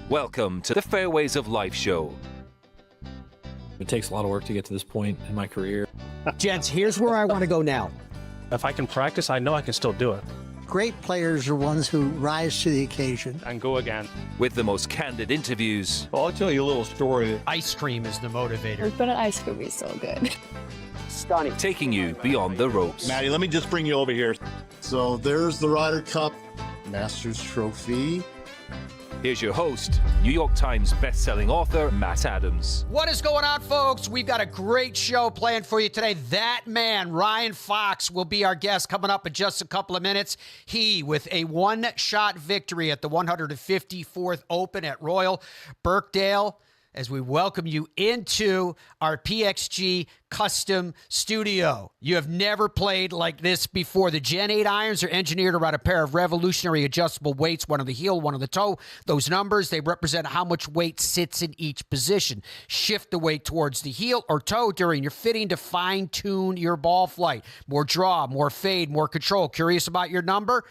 Welcome to the Fairways of Life show. It takes a lot of work to get to this point in my career. Gents, here's where I want to go now. If I can practice, I know I can still do it. Great players are ones who rise to the occasion. And go again. With the most candid interviews. Well, I'll tell you a little story. Ice cream is the motivator. But an ice cream is so good. Stunning. Taking you beyond the ropes. Maddie, let me just bring you over here. So there's the Ryder Cup Masters Trophy. Here's your host, New York Times best-selling author, Matt Adams. What is going on, folks? We've got a great show planned for you today. That man, Ryan Fox, will be our guest coming up in just a couple of minutes. He, with a one-shot victory at the 154th Open at Royal Birkdale, as we welcome you into our PXG custom studio. You have never played like this before. The Gen 8 irons are engineered around a pair of revolutionary adjustable weights, one on the heel, one on the toe. Those numbers, they represent how much weight sits in each position. Shift the weight towards the heel or toe during your fitting to fine-tune your ball flight. More draw, more fade, more control. Curious about your number?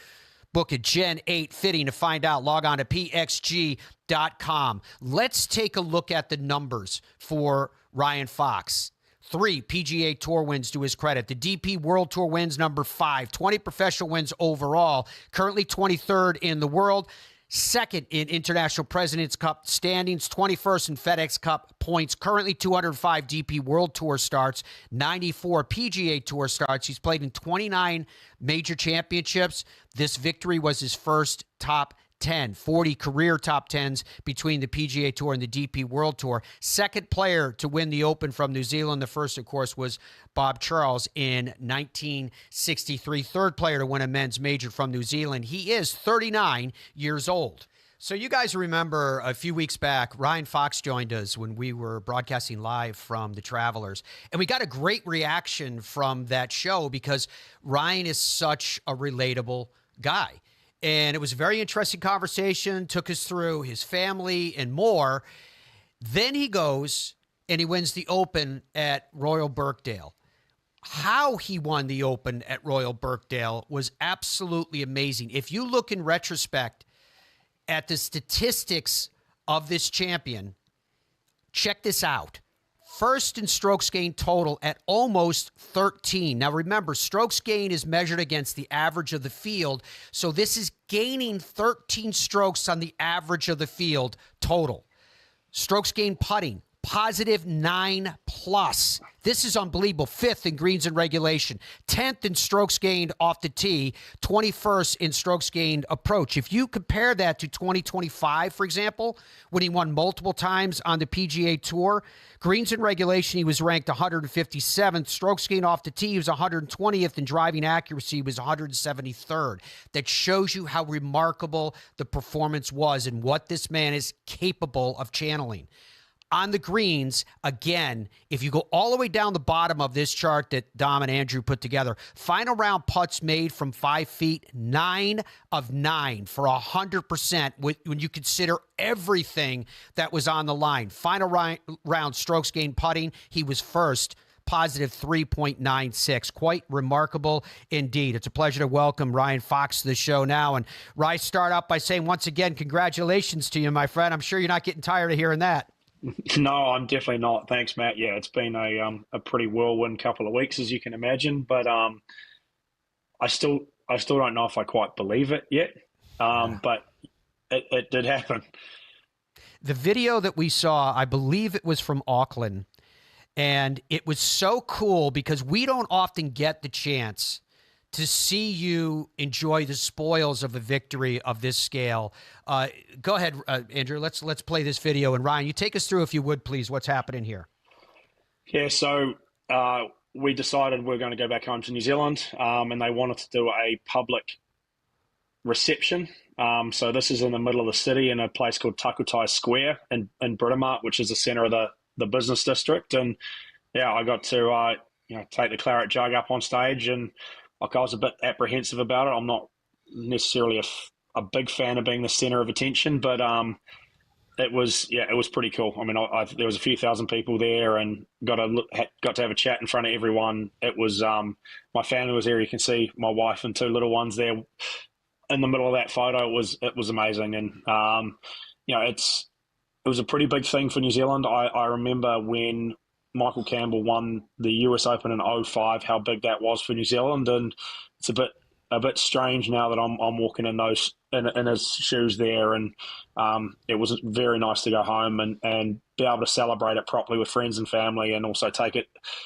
Book a Gen 8 fitting to find out. Log on to pxg.com. Let's take a look at the numbers for Ryan Fox. 3 PGA Tour wins to his credit. The DP World Tour wins, number 5. 20 professional wins overall. Currently 23rd in the world. Second in International President's Cup standings, 21st in FedEx Cup points, currently 205 DP World Tour starts, 94 PGA Tour starts. He's played in 29 major championships. This victory was his first top 10, 40 career top 10s between the PGA Tour and the DP World Tour. Second player to win the Open from New Zealand. The first, of course, was Bob Charles in 1963. Third player to win a men's major from New Zealand. He is 39 years old. So you guys remember a few weeks back, Ryan Fox joined us when we were broadcasting live from the Travelers. And we got a great reaction from that show because Ryan is such a relatable guy. And it was a very interesting conversation, took us through his family and more. Then he goes and he wins the Open at Royal Birkdale. How he won the Open at Royal Birkdale was absolutely amazing. If you look in retrospect at the statistics of this champion, check this out. First in strokes gained total at almost 13. Now remember, strokes gained is measured against the average of the field. So this is gaining 13 strokes on the average of the field total. Strokes gained putting, positive 9+. This is unbelievable. 5th in greens and regulation. 10th in strokes gained off the tee. 21st in strokes gained approach. If you compare that to 2025, for example, when he won multiple times on the PGA Tour, greens and regulation, he was ranked 157th. Strokes gained off the tee, he was 120th. And driving accuracy, he was 173rd. That shows you how remarkable the performance was and what this man is capable of channeling. On the greens, again, if you go all the way down the bottom of this chart that Dom and Andrew put together, final round putts made from 5 feet, 9 of 9 for 100% when you consider everything that was on the line. Final round strokes gained putting, he was first, positive 3.96. Quite remarkable indeed. It's a pleasure to welcome Ryan Fox to the show now. And Ryan, start out by saying once again, congratulations to you, my friend. I'm sure you're not getting tired of hearing that. No, I'm definitely not. Thanks, Matt. Yeah, it's been a pretty whirlwind couple of weeks, as you can imagine. But I still don't know if I quite believe it yet. But it did happen. The video that we saw, I believe it was from Auckland, and it was so cool because we don't often get the chance to see you enjoy the spoils of a victory of this scale. Go ahead, Andrew. Let's play this video. And Ryan, you take us through, if you would, please, what's happening here. Yeah, so we decided we're going to go back home to New Zealand, and they wanted to do a public reception. So this is in the middle of the city in a place called Takutai Square in Britomart, which is the center of the business district. And yeah, I got to take the claret jug up on stage, and I was a bit apprehensive about it. I'm not necessarily a big fan of being the center of attention, but it was pretty cool. I mean, there was a few thousand people there, and got to have a chat in front of everyone. It was my family was there. You can see my wife and 2 little ones there in the middle of that photo. It was amazing, and it was a pretty big thing for New Zealand. I remember when Michael Campbell won the US Open in '05, how big that was for New Zealand, and it's a bit strange now that I'm walking in in his shoes there, and it was very nice to go home and be able to celebrate it properly with friends and family, and also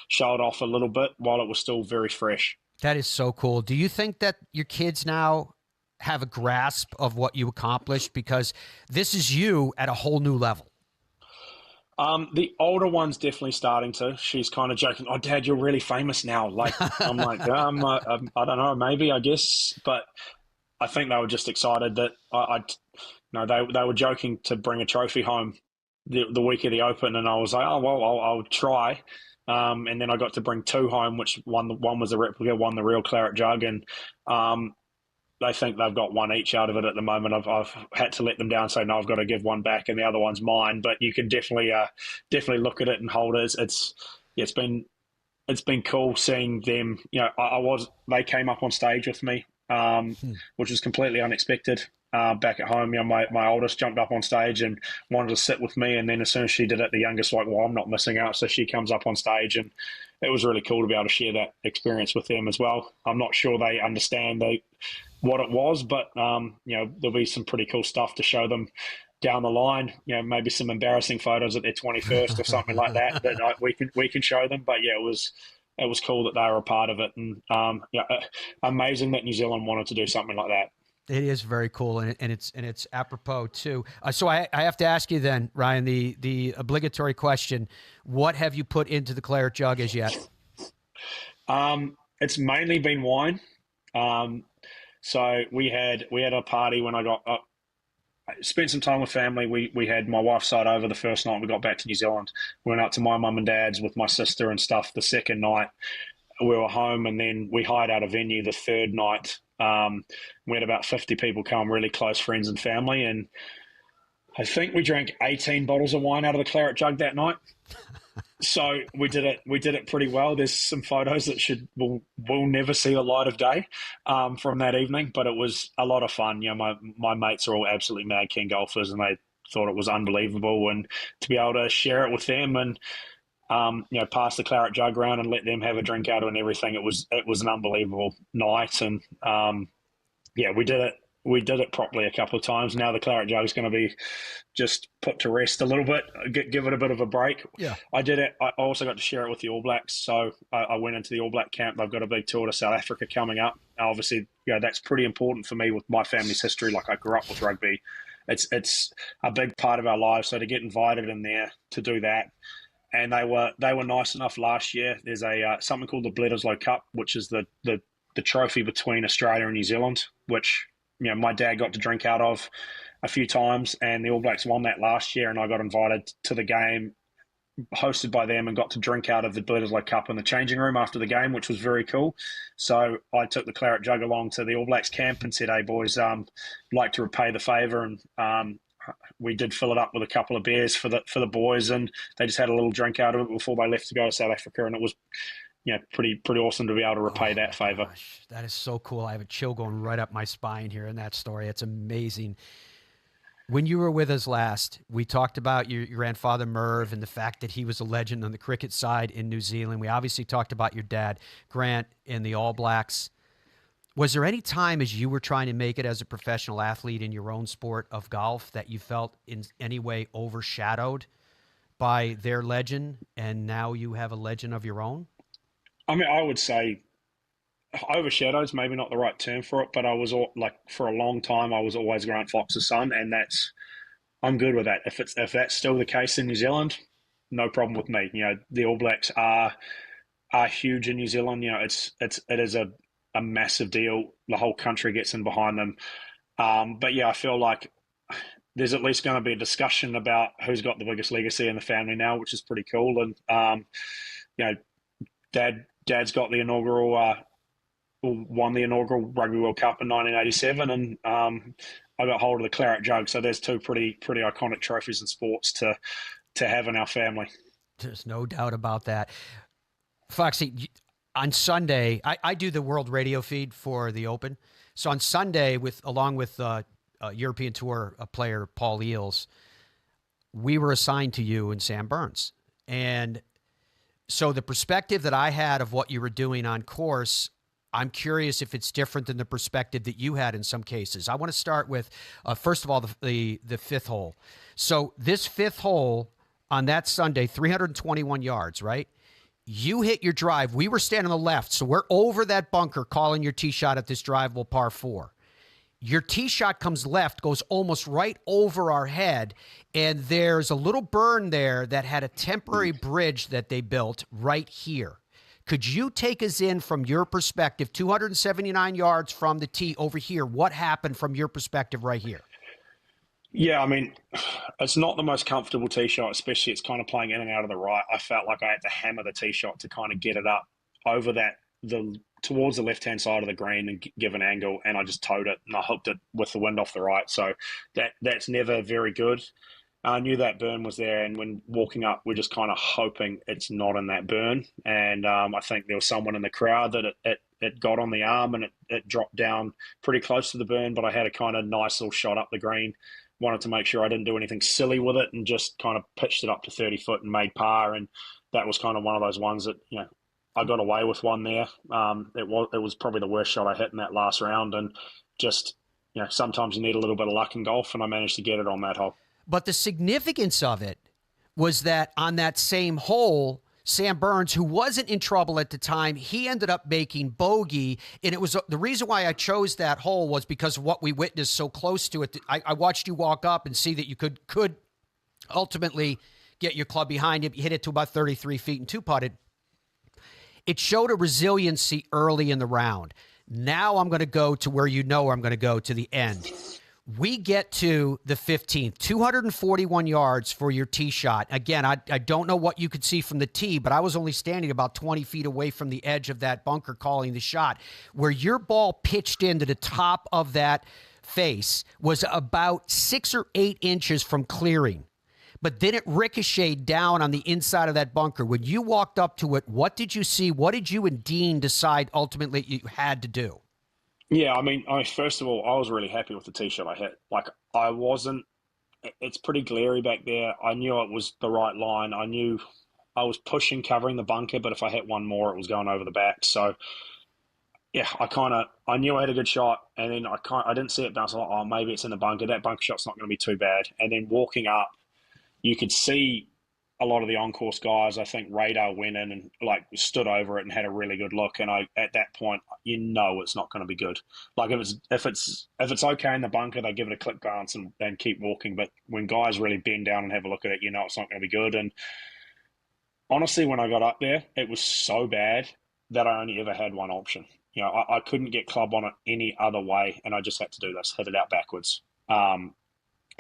show it off a little bit while it was still very fresh. That is so cool. Do you think that your kids now have a grasp of what you accomplished? Because this is you at a whole new level. The older one's definitely starting to. She's kind of joking, "Oh, Dad, you're really famous now." Like, I'm like, I don't know, maybe, I guess. But I think they were just excited that they were joking to bring a trophy home the week of the Open, and I was like, "Oh well, I'll try." And then I got to bring two home, which one was a replica, one the real claret jug, and they think they've got one each out of it at the moment. I've had to let them down, say no, I've got to give one back, and the other one's mine. But you can definitely look at it and hold it. It's been cool seeing them. They came up on stage with me, which was completely unexpected. Back at home, my oldest jumped up on stage and wanted to sit with me, and then as soon as she did it, the youngest was like, "Well, I'm not missing out," so she comes up on stage, and it was really cool to be able to share that experience with them as well. I'm not sure they understand what it was, but there'll be some pretty cool stuff to show them down the line. Maybe some embarrassing photos at their 21st or something like that we can show them. But yeah, it was cool that they were a part of it, and amazing that New Zealand wanted to do something like that. It is very cool, and it's apropos too. So I have to ask you then, Ryan, the obligatory question: what have you put into the claret jug as yet? It's mainly been wine. So we had a party when I got up. I spent some time with family. We had my wife's side over the first night we got back to New Zealand. We went out to my mum and dad's with my sister and stuff the second night. We were home, and then we hired out a venue the third night. We had about 50 people come, really close friends and family, and I think we drank 18 bottles of wine out of the claret jug that night. So we did it pretty well. There's some photos that will never see the light of day from that evening, but it was a lot of fun. My mates are all absolutely mad King golfers, and they thought it was unbelievable, and to be able to share it with them and pass the claret jug around and let them have a drink out of it and everything. It was an unbelievable night, and we did it properly a couple of times. Now the claret jug is going to be just put to rest a little bit, give it a bit of a break. Yeah, I did it. I also got to share it with the All Blacks, so I went into the All Black camp. They've got a big tour to South Africa coming up. Obviously, that's pretty important for me with my family's history. Like, I grew up with rugby. It's a big part of our lives. So to get invited in there to do that. And they were nice enough last year. There's something called the Bledisloe Cup, which is the trophy between Australia and New Zealand, which my dad got to drink out of a few times, and the All Blacks won that last year, and I got invited to the game hosted by them and got to drink out of the Bledisloe Cup in the changing room after the game, which was very cool. So I took the claret jug along to the All Blacks camp and said, "Hey boys, like to repay the favour," and we did fill it up with a couple of beers for the boys, and they just had a little drink out of it before they left to go to South Africa, and it was pretty awesome to be able to repay that favour. Gosh, that is so cool. I have a chill going right up my spine here in that story. It's amazing. When you were with us last, we talked about your grandfather Merv and the fact that he was a legend on the cricket side in New Zealand. We obviously talked about your dad, Grant, in the All Blacks. Was there any time as you were trying to make it as a professional athlete in your own sport of golf that you felt in any way overshadowed by their legend, and now you have a legend of your own? I mean, I would say overshadowed is maybe not the right term for it, but I was for a long time, I was always Grant Fox's son, and I'm good with that. If that's still the case in New Zealand, no problem with me. The All Blacks are huge in New Zealand. It is a massive deal. The whole country gets in behind them. But yeah, I feel like there's at least going to be a discussion about who's got the biggest legacy in the family now, which is pretty cool. And Dad's got the inaugural. Won the inaugural Rugby World Cup in 1987, and I got hold of the claret jug. So there's two pretty iconic trophies in sports to have in our family. There's no doubt about that. Foxy, on Sunday, I do the world radio feed for the Open. So on Sunday, along with European Tour player, Paul Eels, we were assigned to you and Sam Burns. And so the perspective that I had of what you were doing on course, I'm curious if it's different than the perspective that you had in some cases. I want to start with, first of all, the fifth hole. So this fifth hole on that Sunday, 321 yards, right? You hit your drive. We were standing on the left, so we're over that bunker calling your tee shot at this drivable par 4. Your tee shot comes left, goes almost right over our head, and there's a little burn there that had a temporary bridge that they built right here. Could you take us in from your perspective, 279 yards from the tee over here? What happened from your perspective right here? Yeah, I mean, it's not the most comfortable tee shot, especially it's kind of playing in and out of the right. I felt like I had to hammer the tee shot to kind of get it up over towards the left-hand side of the green and give an angle, and I just towed it and I hooked it with the wind off the right. So that's never very good. I knew that burn was there, and when walking up, we're just kind of hoping it's not in that burn. And I think there was someone in the crowd that it got on the arm and it dropped down pretty close to the burn, but I had a kind of nice little shot up the green. Wanted to make sure I didn't do anything silly with it and just kind of pitched it up to 30 foot and made par. And that was kind of one of those ones that, I got away with one there. It was probably the worst shot I hit in that last round. And just, sometimes you need a little bit of luck in golf, and I managed to get it on that hole. But the significance of it was that on that same hole, Sam Burns, who wasn't in trouble at the time, he ended up making bogey. And it was the reason why I chose that hole was because of what we witnessed so close to it. I watched you walk up and see that you could ultimately get your club behind it. You hit it to about 33 feet and two-putted. It showed a resiliency early in the round. Now I'm going to go to where I'm going to go to the end. We get to the 15th, 241 yards for your tee shot. Again, I don't know what you could see from the tee, but I was only standing about 20 feet away from the edge of that bunker calling the shot. Where your ball pitched into the top of that face was about 6 or 8 inches from clearing. But then it ricocheted down on the inside of that bunker. When you walked up to it, what did you see? What did you and Dean decide ultimately you had to do? Yeah, I mean, first of all, I was really happy with the tee shot I hit. Like, it's pretty glary back there. I knew it was the right line. I knew I was covering the bunker, but if I hit one more, it was going over the back. So, yeah, I knew I had a good shot, and then I didn't see it bounce. I was like, oh, maybe it's in the bunker. That bunker shot's not going to be too bad. And then walking up, you could see a lot of the on-course guys. I think Radar went in and stood over it and had a really good look. And at that point, it's not going to be good. Like if it's okay in the bunker, they give it a click glance and keep walking. But when guys really bend down and have a look at it, it's not going to be good. And honestly, when I got up there, it was so bad that I only ever had one option. I couldn't get club on it any other way, and I just had to do this, hit it out backwards.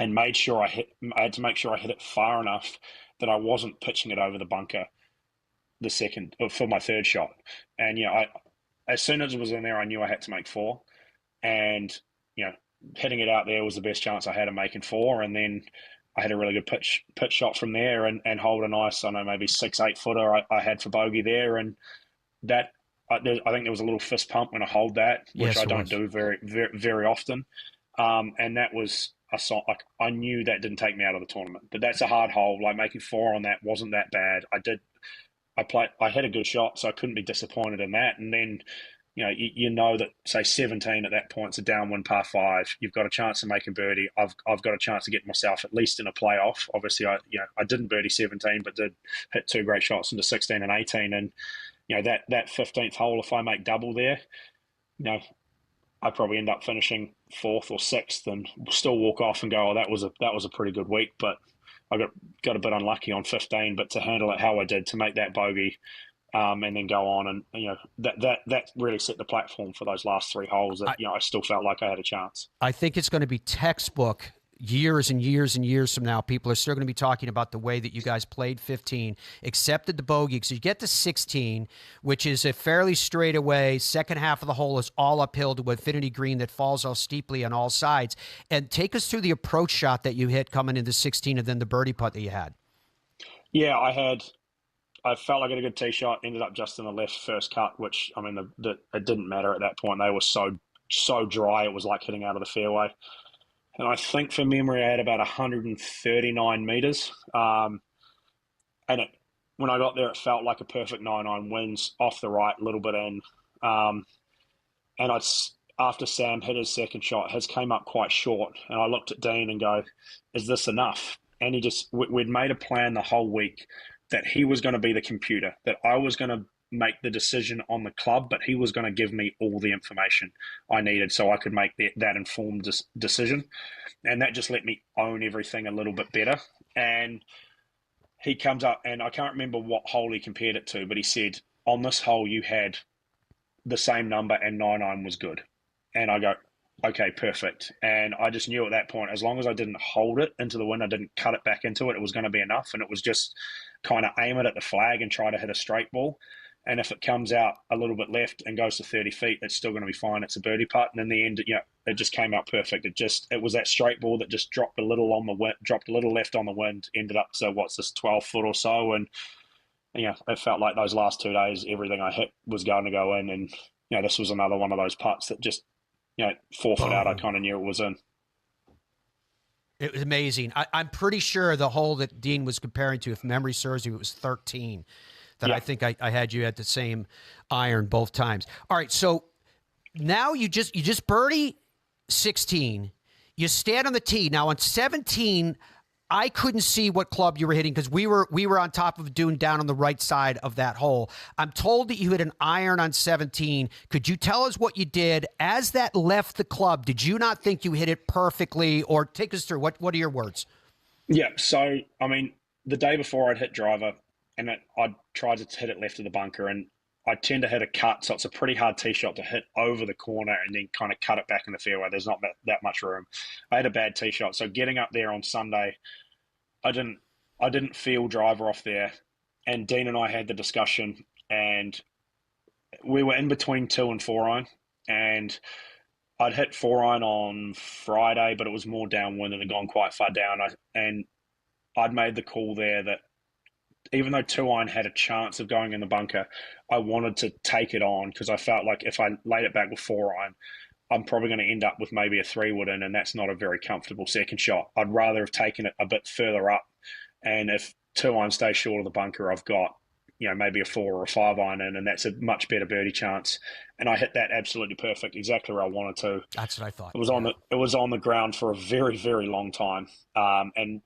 And made sure I had to make sure I hit it far enough that I wasn't pitching it over the bunker for my third shot. And, as soon as it was in there, I knew I had to make 4. And, hitting it out there was the best chance I had of making 4. And then I had a really good pitch shot from there and hold a nice, maybe 6-8 footer I had for bogey there. And that, I think there was a little fist pump when I hold that, which I don't do very, very, very often. And that was, I knew that didn't take me out of the tournament, but that's a hard hole. Like making 4 on that wasn't that bad. I had a good shot, so I couldn't be disappointed in that. And then, that say 17 at that point, it's a downwind par 5. You've got a chance of making birdie. I've got a chance to get myself at least in a playoff. Obviously, I didn't birdie 17, but did hit 2 great shots into 16 and 18. And that 15th hole, if I make double there, I probably end up finishing 4th or 6th and still walk off and go, oh, that was a pretty good week. But I got a bit unlucky on 15, but to handle it how I did, to make that bogey, and then go on, and that really set the platform for those last 3 holes. That I still felt like I had a chance. I think it's going to be textbook. Years and years and years from now, people are still going to be talking about the way that you guys played 15, accepted the bogey. So you get to 16, which is a fairly straightaway. Second half of the hole is all uphill to infinity green that falls off steeply on all sides. And take us through the approach shot that you hit coming into 16 and then the birdie putt that you had. Yeah, I felt like I had a good tee shot, ended up just in the left first cut, which, it didn't matter at that point. They were so dry, it was like hitting out of the fairway. and I think from memory I had about 139 meters. And when I got there, it felt like a perfect 9-iron, winds off the right, a little bit in. And after Sam hit his second shot, his came up quite short. And I looked at Dean and go, is this enough? And we'd made a plan the whole week that he was going to be the computer, that I was going to make the decision on the club, but he was going to give me all the information I needed so I could make that informed decision. And that just let me own everything a little bit better. And he comes up, and I can't remember what hole he compared it to, but he said, on this hole, you had the same number and 9-iron was good. And I go, okay, perfect. And I just knew at that point, as long as I didn't hold it into the wind, I didn't cut it back into it, it was going to be enough. And it was just kind of aim it at the flag and try to hit a straight ball. And if it comes out a little bit left and goes to 30 feet, it's still going to be fine. It's a birdie putt. And in the end, it just came out perfect. It was that straight ball that just dropped a little on the wind, dropped a little left on the wind, ended up to 12 foot or so. And it felt like those last 2 days, everything I hit was going to go in. And this was another one of those putts that just 4 foot out, I kind of knew it was in. It was amazing. I'm pretty sure the hole that Dean was comparing to, if memory serves me, it was 13. That I think I had you at the same iron both times. All right, so now you just birdie 16. You stand on the tee. Now on 17, I couldn't see what club you were hitting because we were on top of a dune down on the right side of that hole. I'm told that you hit an iron on 17. Could you tell us what you did as that left the club? Did you not think you hit it perfectly, or take us through what are your words? Yeah, so the day before I'd hit driver, and I tried to hit it left of the bunker, and I tend to hit a cut, so it's a pretty hard tee shot to hit over the corner and then kind of cut it back in the fairway. There's not that much room. I had a bad tee shot, so getting up there on Sunday, I didn't feel driver off there, and Dean and I had the discussion, and we were in between 2 and 4-iron, and I'd hit 4-iron on Friday, but it was more downwind and had gone quite far down. And I'd made the call there that even though 2-iron had a chance of going in the bunker, I wanted to take it on because I felt like if I laid it back with 4-iron, I'm probably going to end up with maybe a 3-wood in, and that's not a very comfortable second shot. I'd rather have taken it a bit further up, and if 2-iron stays short of the bunker, I've got maybe a 4 or a 5-iron in, and that's a much better birdie chance. And I hit that absolutely perfect, exactly where I wanted to. That's what I thought. It was on the ground for a very, very long time, and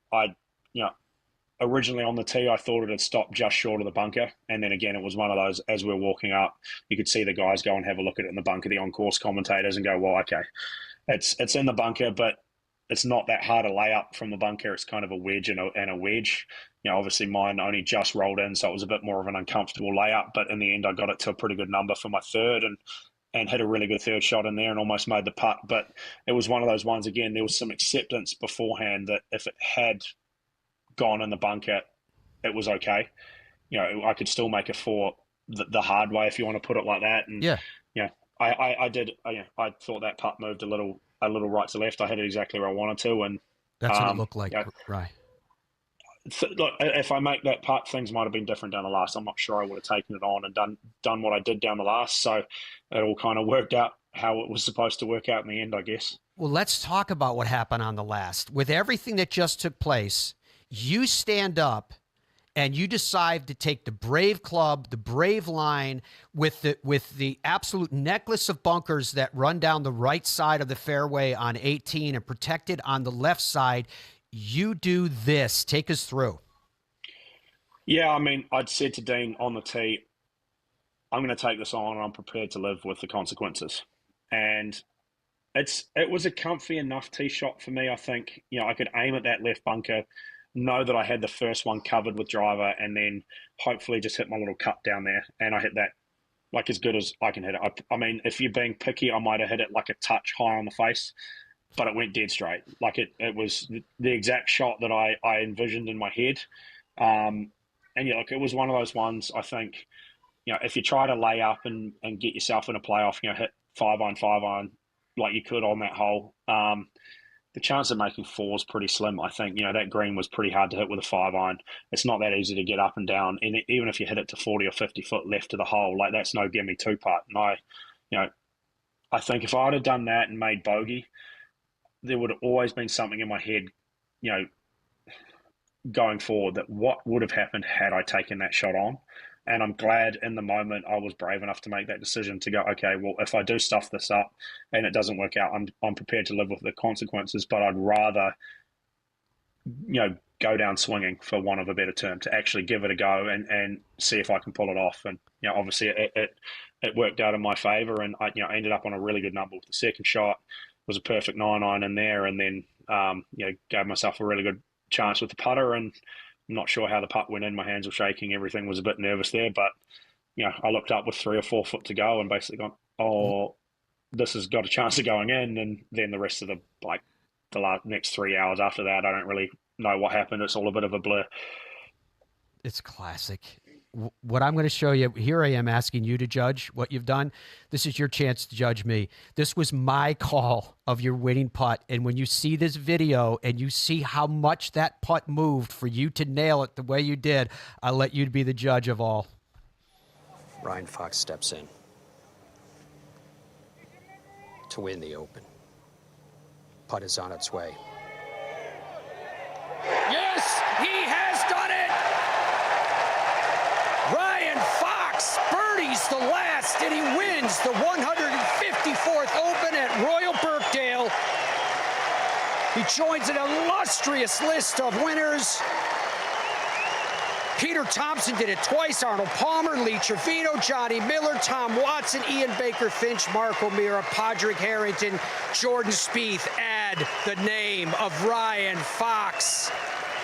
originally on the tee, I thought it had stopped just short of the bunker. And then again, it was one of those, as we were walking up, you could see the guys go and have a look at it in the bunker, the on-course commentators, and go, well, okay, it's in the bunker, but it's not that hard a layup from the bunker. It's kind of a wedge and a wedge. Obviously mine only just rolled in, so it was a bit more of an uncomfortable layup. But in the end, I got it to a pretty good number for my third and hit a really good third shot in there and almost made the putt. But it was one of those ones, again, there was some acceptance beforehand that if it had gone in the bunker, it was okay. I could still make a 4 the hard way, if you want to put it like that. And I did. I thought that putt moved a little right to left. I hit it exactly where I wanted to, and that's what it looked like, right? Look, if I make that putt, things might have been different down the last. I'm not sure I would have taken it on and done what I did down the last. So it all kind of worked out how it was supposed to work out in the end, I guess. Well, let's talk about what happened on the last. With everything that just took place, you stand up and you decide to take the brave club, the brave line with the absolute necklace of bunkers that run down the right side of the fairway on 18 and protected on the left side. You do this. Take us through. Yeah, I'd said to Dean on the tee, I'm going to take this on and I'm prepared to live with the consequences. And it was a comfy enough tee shot for me. I think, I could aim at that left bunker, know that I had the first one covered with driver, and then hopefully just hit my little cut down there. And I hit that like as good as I can hit it. If you're being picky, I might have hit it like a touch high on the face, but it went dead straight. Like it was the exact shot that I envisioned in my head. And it was one of those ones, I think, if you try to lay up and get yourself in a playoff, hit 5-iron like you could on that hole, the chance of making 4 is pretty slim. I think, that green was pretty hard to hit with a 5-iron. It's not that easy to get up and down. And even if you hit it to 40 or 50 foot left of the hole, like that's no gimme 2-putt. And I think if I'd have done that and made bogey, there would have always been something in my head, going forward, that what would have happened had I taken that shot on. And I'm glad in the moment I was brave enough to make that decision to go, okay, well, if I do stuff this up and it doesn't work out, I'm prepared to live with the consequences, but I'd rather, go down swinging, for want of a better term, to actually give it a go and see if I can pull it off. And, obviously it worked out in my favor, and I ended up on a really good number with the second shot. It was a perfect 9-iron in there, and then, gave myself a really good chance with the putter, and I'm not sure how the putt went in. My hands were shaking. Everything was a bit nervous there, but I looked up with 3 or 4 foot to go and basically gone, oh, this has got a chance of going in. And then the rest of the next 3 hours after that, I don't really know what happened. It's all a bit of a blur. It's classic. What I'm going to show you, here I am asking you to judge what you've done. This is your chance to judge me. This was my call of your winning putt. And when you see this video and you see how much that putt moved for you to nail it the way you did, I'll let you be the judge of all. Ryan Fox steps in to win the Open. Putt is on its way. Yes, he has done it! Ryan Fox birdies the last, and he wins the 154th Open at Royal Birkdale. He joins an illustrious list of winners. Peter Thompson did it twice, Arnold Palmer, Lee Trevino, Johnny Miller, Tom Watson, Ian Baker Finch, Mark O'Meara, Padraig Harrington, Jordan Spieth. Add the name of Ryan Fox,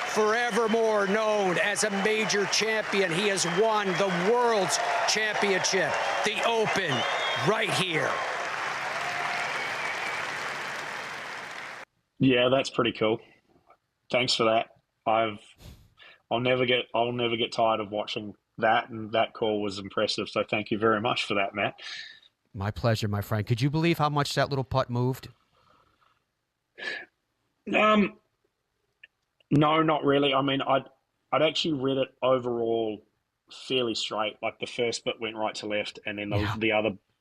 forevermore known as a major champion. He has won the World's Championship, the Open, right here. Yeah, that's pretty cool. Thanks for that. I'll never get tired of watching that, and that call was impressive. So thank you very much for that, Matt. My pleasure, my friend. Could you believe how much that little putt moved? No, not really. I mean, I'd actually read it overall fairly straight. Like the first bit went right to left, and then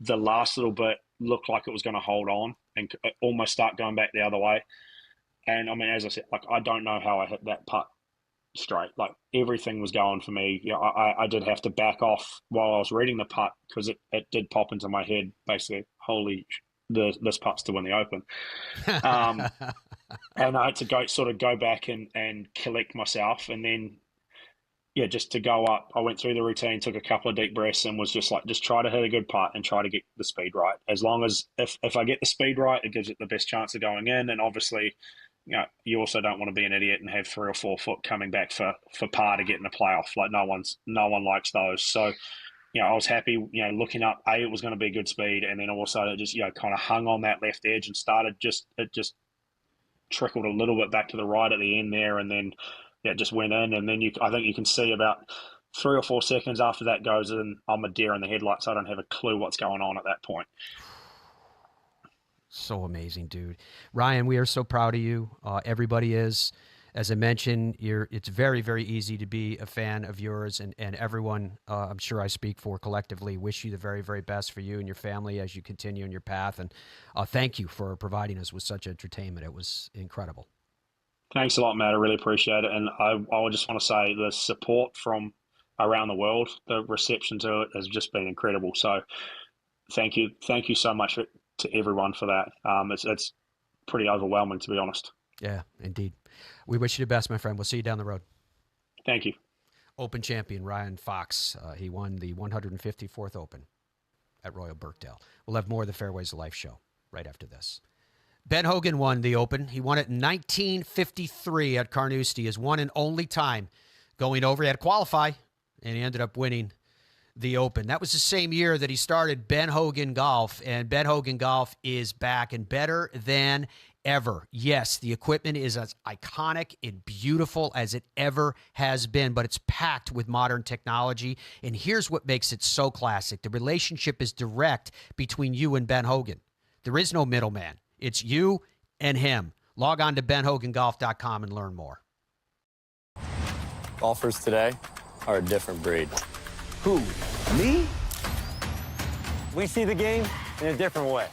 the last little bit looked like it was going to hold on and almost start going back the other way. And I mean, as I said, I don't know how I hit that putt straight. Everything was going for me. I did have to back off while I was reading the putt, because it did pop into my head basically, this putt's to win the Open. And I had to go back and collect myself, and then just to go up, I went through the routine, took a couple of deep breaths, and was just try to hit a good putt and try to get the speed right. As long as if I get the speed right, it gives it the best chance of going in. And obviously, you also don't want to be an idiot and have 3 or 4 foot coming back for par to get in the playoff. No one likes those. So, I was happy, looking up, it was going to be good speed. And then also it just, kind of hung on that left edge and it just trickled a little bit back to the right at the end there. And then, it just went in. And then I think you can see about 3 or 4 seconds after that goes in, I'm a deer in the headlights. I don't have a clue what's going on at that point. So amazing, dude. Ryan, we are so proud of you. Everybody is. As I mentioned, it's very, very easy to be a fan of yours, and everyone, I'm sure I speak for collectively, wish you the very, very best for you and your family as you continue on your path. And thank you for providing us with such entertainment. It was incredible. Thanks a lot, Matt. I really appreciate it. And I just want to say the support from around the world, the reception to it has just been incredible. So thank you. Thank you so much to everyone for that. It's pretty overwhelming, to be honest. Yeah, indeed. We wish you the best, my friend. We'll see you down the road. Thank you. Open champion Ryan Fox. He won the 154th Open at Royal Birkdale. We'll have more of the Fairways of Life show right after this. Ben Hogan won the Open. He won it in 1953 at Carnoustie, his one and only time going over. He had to qualify, and he ended up winning the Open. That was the same year that he started Ben Hogan Golf, and Ben Hogan Golf is back and better than ever. Yes, the equipment is as iconic and beautiful as it ever has been, but it's packed with modern technology, and here's what makes it so classic. The relationship is direct between you and Ben Hogan. There is no middleman. It's you and him. Log on to benhogangolf.com and learn more. Golfers today are a different breed. Who? Me? We see the game in a different way.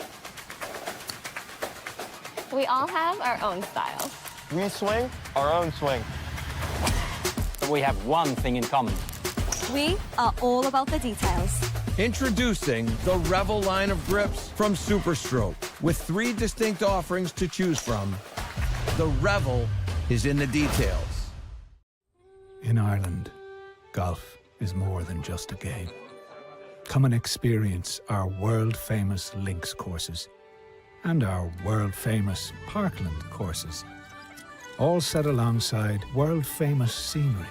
We all have our own styles. We swing our own swing. But we have one thing in common. We are all about the details. Introducing the Revel line of grips from Superstroke. With 3 distinct offerings to choose from, the Revel is in the details. In Ireland, golf is more than just a game. Come and experience our world-famous links courses and our world-famous Parkland courses, all set alongside world-famous scenery.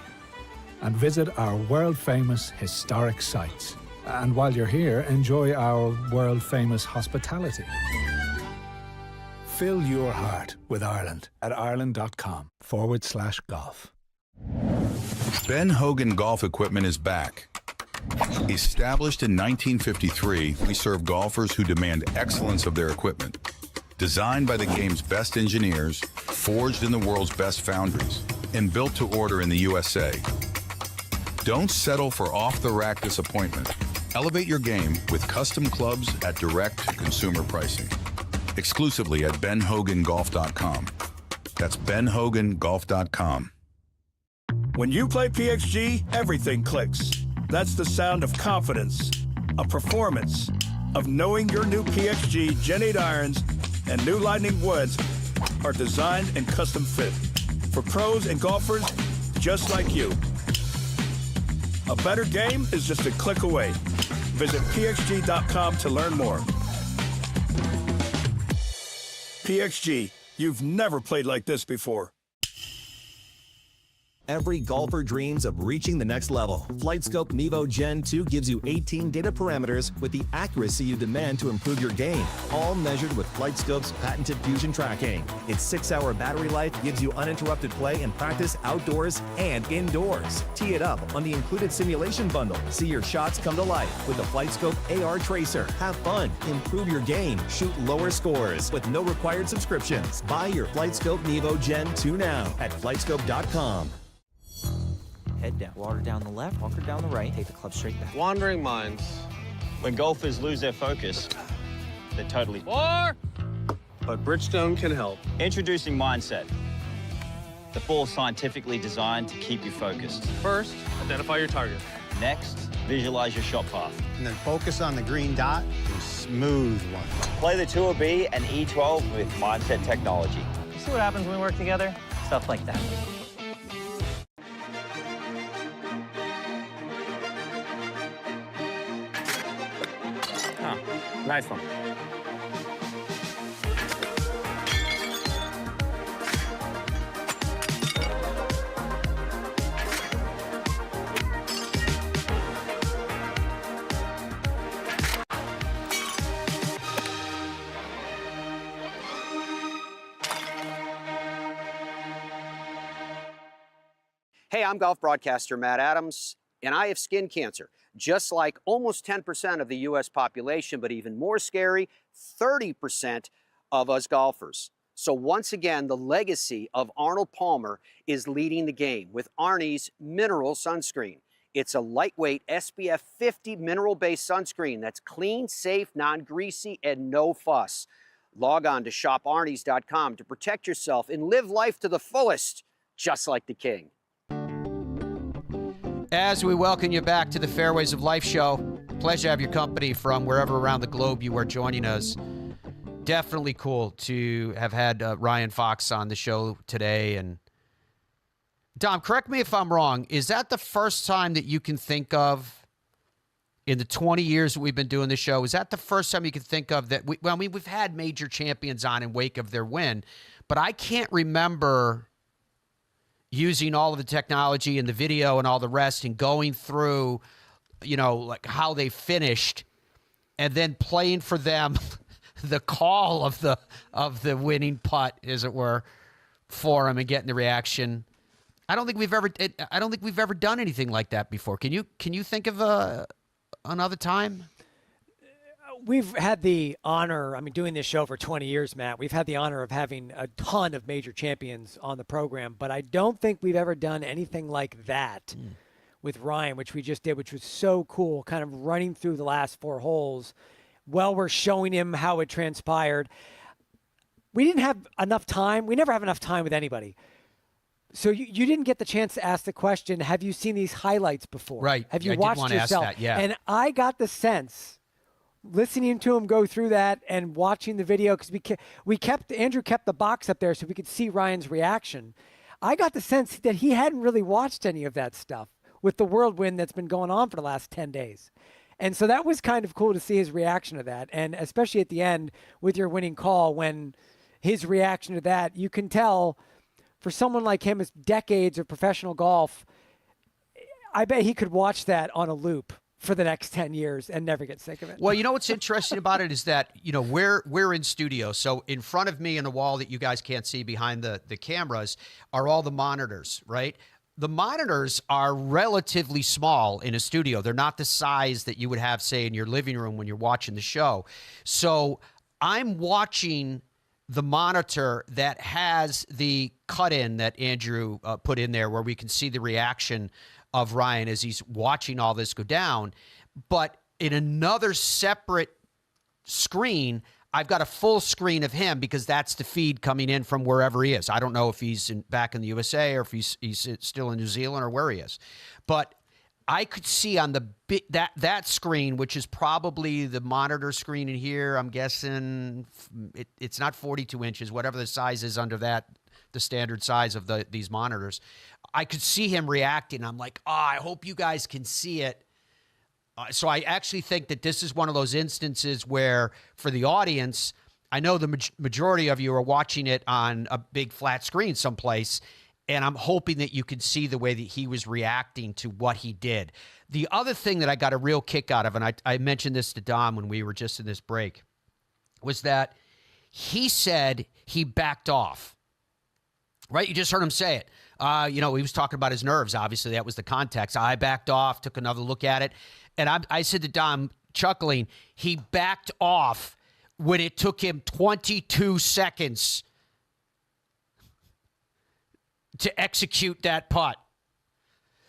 And visit our world-famous historic sites. And while you're here, enjoy our world-famous hospitality. Fill your heart with Ireland at ireland.com/golf. Ben Hogan Golf Equipment is back. Established in 1953, we serve golfers who demand excellence of their equipment. Designed by the game's best engineers, forged in the world's best foundries, and built to order in the USA. Don't settle for off-the-rack disappointment. Elevate your game with custom clubs at direct-to-consumer pricing. Exclusively at benhogangolf.com. That's benhogangolf.com. When you play PXG, everything clicks. That's the sound of confidence, of performance, of knowing your new PXG Gen 8 irons and new Lightning Woods are designed and custom fit for pros and golfers just like you. A better game is just a click away. Visit pxg.com to learn more. PXG, you've never played like this before. Every golfer dreams of reaching the next level. FlightScope Mevo Gen 2 gives you 18 data parameters with the accuracy you demand to improve your game, all measured with FlightScope's patented fusion tracking. Its 6-hour battery life gives you uninterrupted play and practice outdoors and indoors. Tee it up on the included simulation bundle. See your shots come to life with the FlightScope AR Tracer. Have fun, improve your game, shoot lower scores with no required subscriptions. Buy your FlightScope Mevo Gen 2 now at FlightScope.com. Head down, water down the left, bunker down the right, take the club straight back. Wandering minds. When golfers lose their focus, they're totally... But Bridgestone can help. Introducing Mindset. The ball scientifically designed to keep you focused. First, identify your target. Next, visualize your shot path. And then focus on the green dot and smooth one. Play the Tour B and E12 with Mindset technology. You see what happens when we work together? Stuff like that. Nice one. Hey, I'm golf broadcaster Matt Adams, and I have skin cancer. Just like almost 10% of the U.S. population, but even more scary, 30% of us golfers. So once again, the legacy of Arnold Palmer is leading the game with Arnie's Mineral Sunscreen. It's a lightweight SPF 50 mineral-based sunscreen that's clean, safe, non-greasy, and no fuss. Log on to shoparnies.com to protect yourself and live life to the fullest, just like the king. As we welcome you back to the Fairways of Life show, pleasure to have your company from wherever around the globe you are joining us. Definitely cool to have had Ryan Fox on the show today. And Dom, correct me if I'm wrong. Is that the first time that you can think of in the 20 years that we've been doing this show? Is that the first time you can think of that? We've had major champions on in wake of their win, but I can't remember using all of the technology and the video and all the rest and going through, like how they finished and then playing for them the call of the winning putt, as it were, for them and getting the reaction. I don't think we've ever done anything like that before. Can you think of another time? We've had the honor, doing this show for 20 years, Matt, we've had the honor of having a ton of major champions on the program, but I don't think we've ever done anything like that with Ryan, which we just did, which was so cool, kind of running through the last 4 holes while we're showing him how it transpired. we didn't have enough time. We never have enough time with anybody. So you didn't get the chance to ask the question, have you seen these highlights before? Right. Have you I watched did want to yourself? ask that, yeah. And I got the sense, listening to him go through that and watching the video, because Andrew kept the box up there so we could see Ryan's reaction. I got the sense that he hadn't really watched any of that stuff with the whirlwind that's been going on for the last 10 days. And so that was kind of cool to see his reaction to that. And especially at the end with your winning call, when his reaction to that, you can tell for someone like him, with decades of professional golf, I bet he could watch that on a loop for the next 10 years and never get sick of it. Well, you know what's interesting about it is that, we're in studio. So in front of me on the wall that you guys can't see behind the cameras are all the monitors, right? The monitors are relatively small in a studio. They're not the size that you would have, say, in your living room when you're watching the show. So I'm watching the monitor that has the cut-in that Andrew put in there, where we can see the reaction of Ryan as he's watching all this go down. But in another separate screen, I've got a full screen of him, because that's the feed coming in from wherever he is. I don't know if he's back in the USA or if he's still in New Zealand or where he is. But I could see on that screen, which is probably the monitor screen in here, I'm guessing it's not 42 inches, whatever the size is under that, the standard size of these monitors. I could see him reacting. I'm like, I hope you guys can see it. So I actually think that this is one of those instances where, for the audience, I know the majority of you are watching it on a big flat screen someplace, and I'm hoping that you can see the way that he was reacting to what he did. The other thing that I got a real kick out of, and I mentioned this to Dom when we were just in this break, was that he said he backed off. Right? You just heard him say it. He was talking about his nerves. Obviously, that was the context. I backed off, took another look at it. And I said to Dom, chuckling, he backed off when it took him 22 seconds to execute that putt.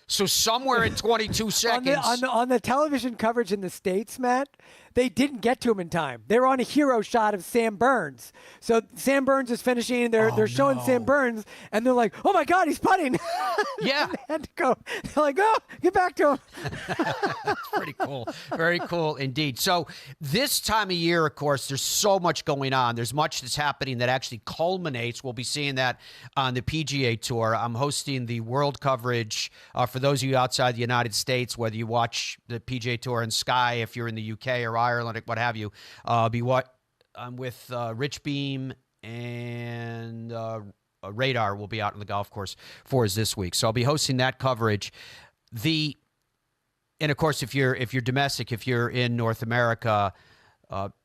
So somewhere in 22 seconds. on the television coverage in the States, Matt, they didn't get to him in time. They were on a hero shot of Sam Burns. So Sam Burns is finishing, and they're showing Sam Burns, and they're like, oh my God, he's putting. Yeah. They had to go. They're like, oh, get back to him. That's pretty cool. Very cool indeed. So this time of year, of course, there's so much going on. There's much that's happening that actually culminates. We'll be seeing that on the PGA Tour. I'm hosting the world coverage for those of you outside the United States, whether you watch the PGA Tour in Sky, if you're in the UK or Ireland, what have you. I'm with Rich Beam and Radar will be out on the golf course for us this week. So I'll be hosting that coverage. And of course, if you're domestic, if you're in North America,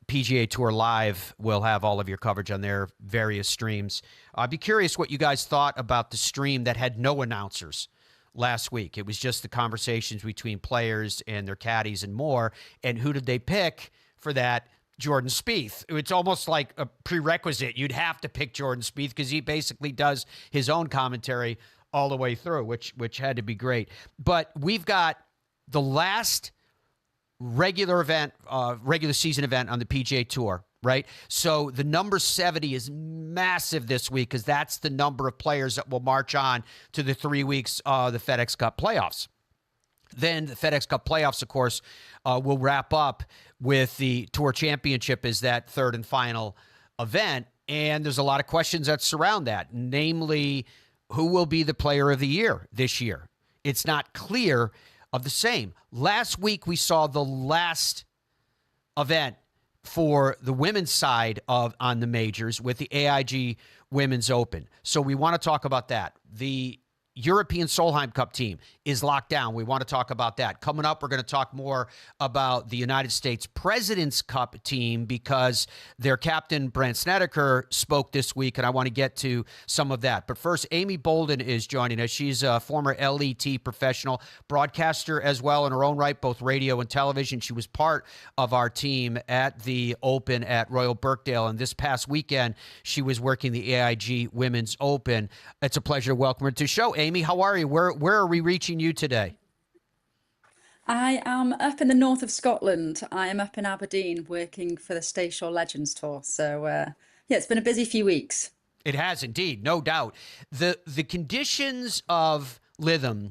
PGA Tour Live will have all of your coverage on their various streams. I'd be curious what you guys thought about the stream that had no announcers last week. It was just the conversations between players and their caddies and more. And who did they pick for that? Jordan Spieth. It's almost like a prerequisite. You'd have to pick Jordan Spieth because he basically does his own commentary all the way through, which had to be great. But we've got the last regular season event on the PGA Tour, right? So the number 70 is massive this week because that's the number of players that will march on to the 3 weeks of the FedEx Cup playoffs. Then the FedEx Cup playoffs, of course, will wrap up with the Tour Championship as that third and final event. And there's a lot of questions that surround that, namely, who will be the player of the year this year? It's not clear of the same. Last week, we saw the last event for the women's side on the majors with the AIG Women's Open. So we want to talk about that. The European Solheim Cup team is locked down. We want to talk about that. Coming up, we're going to talk more about the United States President's Cup team because their captain, Brandt Snedeker, spoke this week, and I want to get to some of that. But first, Amy Bolden is joining us. She's a former LET professional, broadcaster as well in her own right, both radio and television. She was part of our team at the Open at Royal Birkdale, and this past weekend, she was working the AIG Women's Open. It's a pleasure to welcome her to the show. Amy, how are you? Where are we reaching you today? I am up in the north of Scotland. I am up in Aberdeen working for the Stay Shore Legends Tour. So, Yeah, it's been a busy few weeks. It has indeed, no doubt. The conditions of Lytham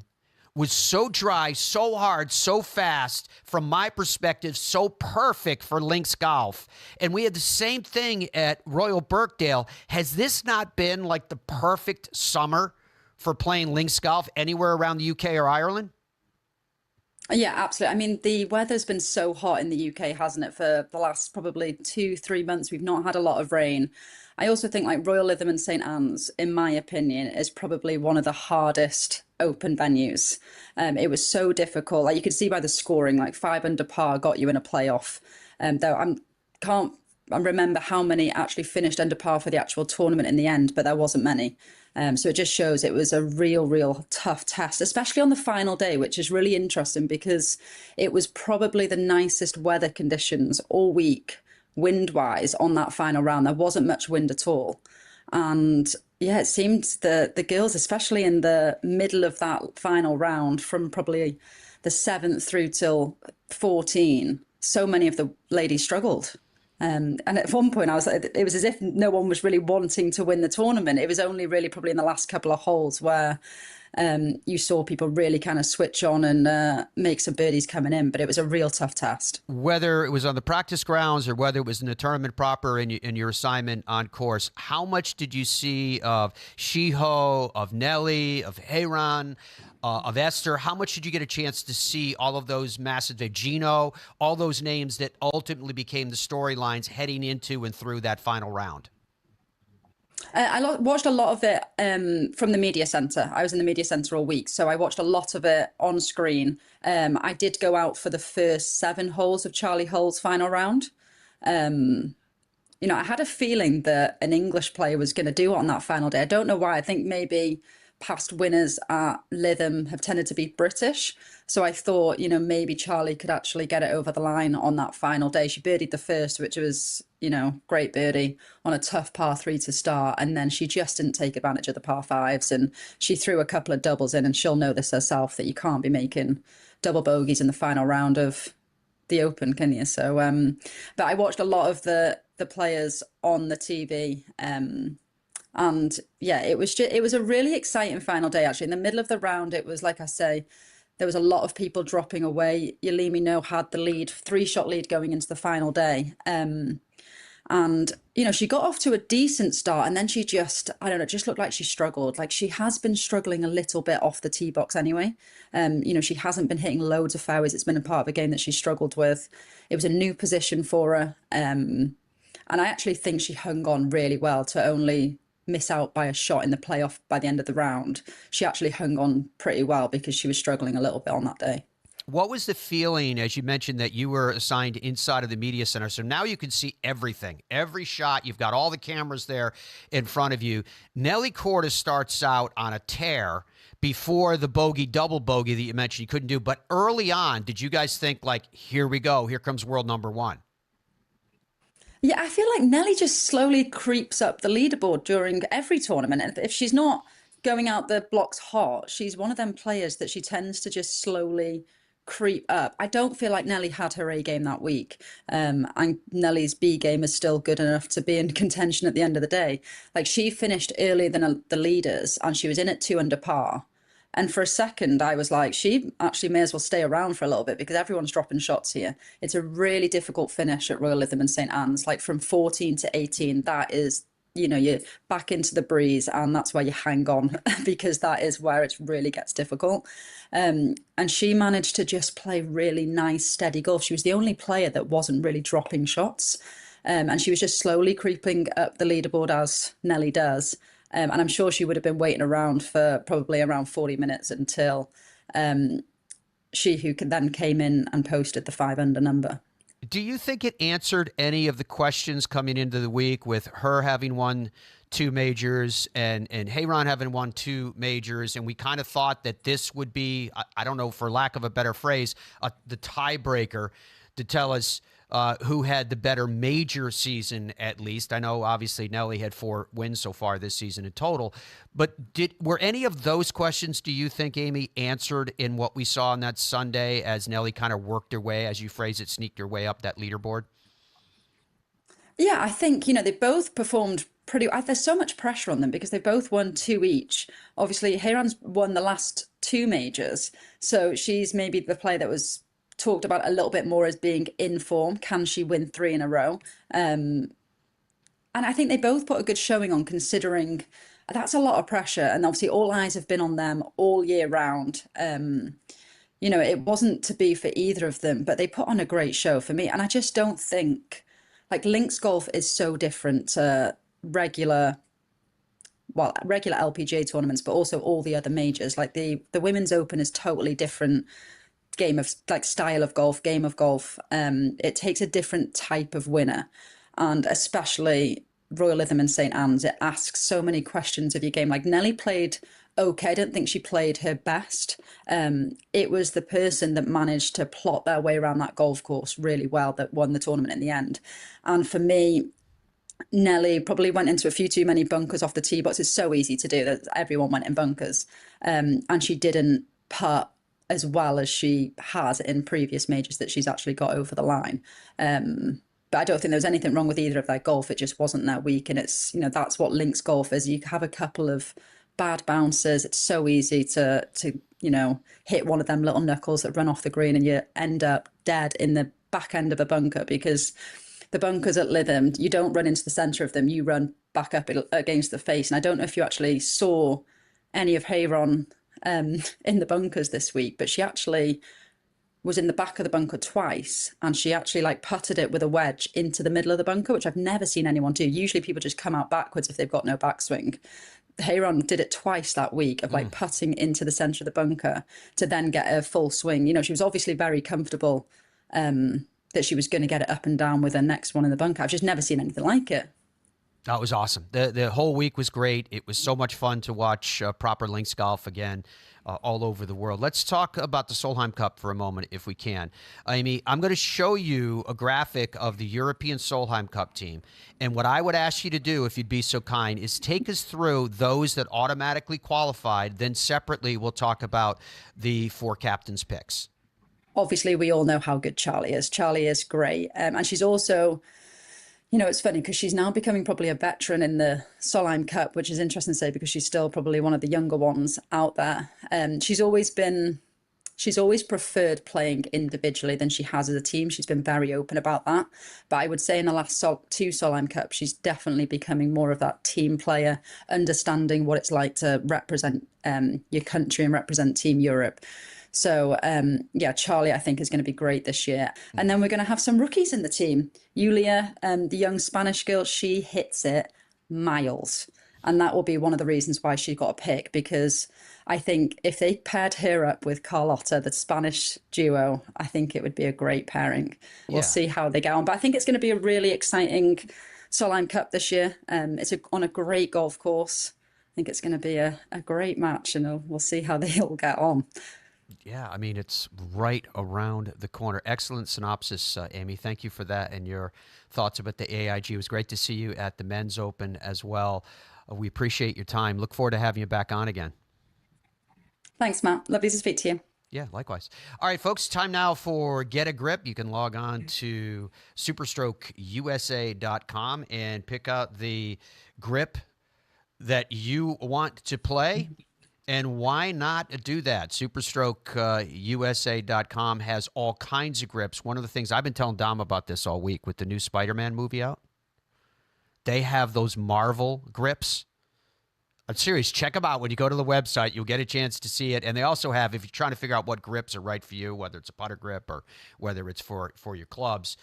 was so dry, so hard, so fast, from my perspective, so perfect for links golf. And we had the same thing at Royal Birkdale. Has this not been like the perfect summer for playing links golf anywhere around the UK or Ireland? Yeah, absolutely. I mean, the weather's been so hot in the UK, hasn't it, for the last probably 2-3 months. We've not had a lot of rain. I also think like Royal Lytham and St Anne's, in my opinion, is probably one of the hardest open venues. It was so difficult. Like you could see by the scoring, like 5 under par got you in a playoff. Though I remember how many actually finished under par for the actual tournament in the end, but there wasn't many. So it just shows it was a real tough test, especially on the final day, which is really interesting because it was probably the nicest weather conditions all week, wind-wise, on that final round. There wasn't much wind at all. And yeah, it seemed the girls, especially in the middle of that final round, from probably the 7th through till 14, so many of the ladies struggled. And at one point, it was as if no one was really wanting to win the tournament. It was only really probably in the last couple of holes where you saw people really kind of switch on and make some birdies coming in. But it was a real tough test. Whether it was on the practice grounds or whether it was in the tournament proper in your assignment on course, how much did you see of Shiho, of Nelly, of Heyran, of Esther? How much did you get a chance to see all of those massive, Gino, all those names that ultimately became the storylines heading into and through that final round? I watched a lot of it from the media centre. I was in the media centre all week, so I watched a lot of it on screen. I did go out for the first 7 holes of Charlie Hull's final round. I had a feeling that an English player was going to do it on that final day. I don't know why. I think maybe past winners at Lytham have tended to be British. So I thought, maybe Charlie could actually get it over the line on that final day. She birdied the first, which was, great birdie on a tough par 3 to start. And then she just didn't take advantage of the par 5s. And she threw a couple of doubles in, and she'll know this herself, that you can't be making double bogeys in the final round of the Open, can you? So, but I watched a lot of the players on the TV. And yeah, it was a really exciting final day, actually. In the middle of the round, it was, like I say, there was a lot of people dropping away. Yalimi No had the lead, 3-shot lead going into the final day. And, she got off to a decent start, and then she just looked like she struggled. Like, she has been struggling a little bit off the tee box anyway. She hasn't been hitting loads of fairways. It's been a part of the game that she struggled with. It was a new position for her. And I actually think she hung on really well to only miss out by a shot in the playoff by the end of the round. She actually hung on pretty well because she was struggling a little bit on that day. What was the feeling, as you mentioned, that you were assigned inside of the media center? So now you can see everything, every shot. You've got all the cameras there in front of you. Nelly Cordes starts out on a tear before the double bogey that you mentioned you couldn't do. But early on, did you guys think, like, here we go, here comes world number 1? Yeah, I feel like Nelly just slowly creeps up the leaderboard during every tournament. And if she's not going out the blocks hot, she's one of them players that she tends to just slowly creep up. I don't feel like Nelly had her A game that week. And Nelly's B game is still good enough to be in contention at the end of the day. Like, she finished earlier than the leaders, and she was in at 2 under par. And for a second, I was like, she actually may as well stay around for a little bit because everyone's dropping shots here. It's a really difficult finish at Royal Lytham and St Anne's. Like, from 14 to 18, that is, you're back into the breeze, and that's where you hang on because that is where it really gets difficult. And she managed to just play really nice, steady golf. She was the only player that wasn't really dropping shots. And she was just slowly creeping up the leaderboard as Nelly does. And I'm sure she would have been waiting around for probably around 40 minutes until she who then came in and posted the 5 under number. Do you think it answered any of the questions coming into the week with her having won 2 majors and Heyran having won 2 majors? And we kind of thought that this would be, I don't know, for lack of a better phrase, the tiebreaker to tell us who had the better major season, at least. I know, obviously, Nelly had 4 wins so far this season in total. But were any of those questions, do you think, Amy, answered in what we saw on that Sunday as Nelly kind of worked her way, as you phrase it, sneaked her way up that leaderboard? Yeah, I think, they both performed pretty. There's so much pressure on them because they both won 2 each. Obviously, Hayron's won the last 2 majors, so she's maybe the player that was talked about a little bit more as being in form. Can she win 3 in a row? And I think they both put a good showing on, considering that's a lot of pressure, and obviously all eyes have been on them all year round. It wasn't to be for either of them, but they put on a great show for me, and I just don't think. Like, links golf is so different to regular LPGA tournaments, but also all the other majors. Like the Women's Open is totally different style of golf, game of golf. It takes a different type of winner, and especially Royal Lytham and St. Anne's, it asks so many questions of your game. Like, Nelly played okay. I don't think she played her best. It was the person that managed to plot their way around that golf course really well that won the tournament in the end. And for me, Nelly probably went into a few too many bunkers off the tee box. It's so easy to do that. Everyone went in bunkers. And she didn't putt as well as she has in previous majors that she's actually got over the line. But I don't think there was anything wrong with either of their golf. It just wasn't their week. And it's, that's what links golf is. You have a couple of bad bouncers. It's so easy to hit one of them little knuckles that run off the green and you end up dead in the back end of a bunker, because the bunkers at Lytham, you don't run into the centre of them, you run back up against the face. And I don't know if you actually saw any of Hayron in the bunkers this week, but she actually was in the back of the bunker twice, and she actually putted it with a wedge into the middle of the bunker, which I've never seen anyone do. Usually people just come out backwards if they've got no backswing. Hayron did it twice that week of putting into the centre of the bunker to then get a full swing. She was obviously very comfortable that she was going to get it up and down with her next one in the bunker. I've just never seen anything like it. That was awesome. The whole week was great. It was so much fun to watch proper links golf again all over the world. Let's talk about the Solheim Cup for a moment, if we can. Amy, I'm going to show you a graphic of the European Solheim Cup team. And what I would ask you to do, if you'd be so kind, is take us through those that automatically qualified. Then separately, we'll talk about the 4 captains' picks. Obviously, we all know how good Charlie is. Charlie is great. And she's also... it's funny because she's now becoming probably a veteran in the Solheim Cup, which is interesting to say because she's still probably one of the younger ones out there. She's always preferred playing individually than she has as a team. She's been very open about that. But I would say in the last 2 Solheim Cups, she's definitely becoming more of that team player, understanding what it's like to represent your country and represent Team Europe. So, Charlie, I think, is going to be great this year. And then we're going to have some rookies in the team. Yulia, the young Spanish girl, she hits it miles. And that will be one of the reasons why she got a pick, because I think if they paired her up with Carlotta, the Spanish duo, I think it would be a great pairing. We'll see how they get on. But I think it's going to be a really exciting Solheim Cup this year. It's on a great golf course. I think it's going to be a great match, and we'll see how they all get on. Yeah, I mean, it's right around the corner. Excellent synopsis, Amy. Thank you for that and your thoughts about the AIG. It was great to see you at the Men's Open as well. We appreciate your time. Look forward to having you back on again. Thanks, Matt. Lovely to speak to you. Yeah, likewise. All right, folks, time now for Get a Grip. You can log on to superstrokeusa.com and pick out the grip that you want to play. And why not do that? SuperStrokeUSA.com has all kinds of grips. One of the things I've been telling Dom about this all week with the new Spider-Man movie out, they have those Marvel grips. I'm serious. Check them out when you go to the website. You'll get a chance to see it. And they also have, if you're trying to figure out what grips are right for you, whether it's a putter grip or whether it's for your clubs,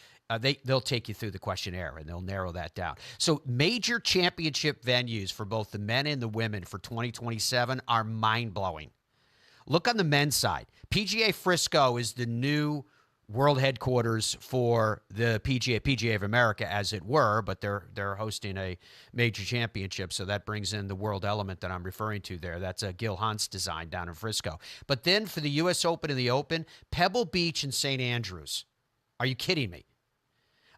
they'll take you through the questionnaire and they'll narrow that down. So major championship venues for both the men and the women for 2027 are mind-blowing. Look on the men's side. PGA Frisco is the new world headquarters for the PGA of America, as it were, but they're hosting a major championship, so that brings in the world element that I'm referring to there. That's a Gil Hunt's design down in Frisco. But then for the U.S. Open and the Open, Pebble Beach and St. Andrews. Are you kidding me?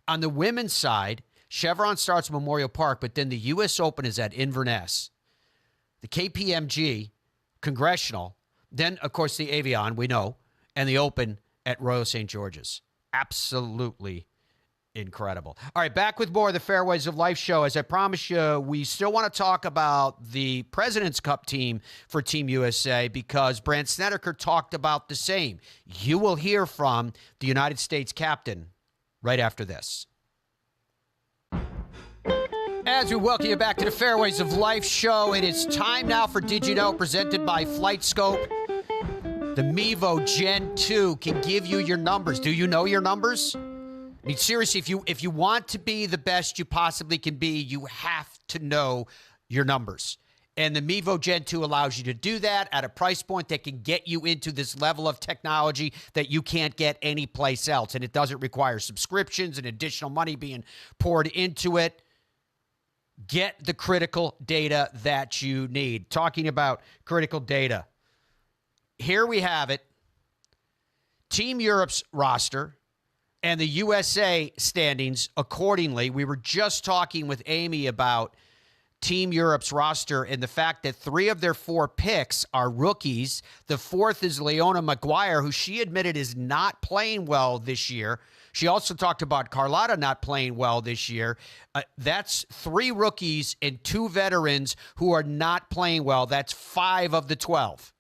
On the women's side, Chevron starts Memorial Park, but then the U.S. Open is at Inverness. The KPMG, Congressional, then, of course, the Avion, we know, and the Open at Royal St. George's. Absolutely Incredible. All right, back with more of the Fairways of Life show. As I promised you, we still want to talk about the President's Cup team for Team USA because Brandt Snedeker talked about the same. You will hear from the United States captain right after this. As we welcome you back to the Fairways of Life show, it is time now for Did You Know, presented by FlightScope. The Mevo Gen 2 can give you your numbers. Do you know your numbers? I mean, seriously, if you want to be the best you possibly can be, you have to know your numbers. And the Mevo Gen 2 allows you to do that at a price point that can get you into this level of technology that you can't get anyplace else. And it doesn't require subscriptions and additional money being poured into it. Get the critical data that you need. Talking about critical data. Here we have it. Team Europe's roster and the USA standings accordingly. We were just talking with Amy about Team Europe's roster and the fact that 3 of their 4 picks are rookies. The 4th is Leona Maguire, who she admitted is not playing well this year. She also talked about Carlotta not playing well this year. That's 3 rookies and 2 veterans who are not playing well. That's 5 of the 12.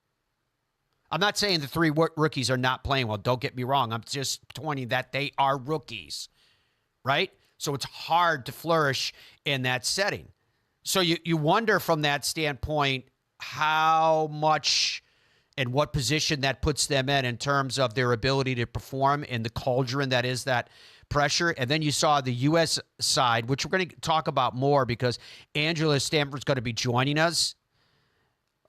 I'm not saying the 3 rookies are not playing well. Don't get me wrong. I'm just pointing that they are rookies, right? So it's hard to flourish in that setting. So you wonder from that standpoint how much and what position that puts them in terms of their ability to perform in the cauldron that is that pressure. And then you saw the U.S. side, which we're going to talk about more because Angela Stanford's going to be joining us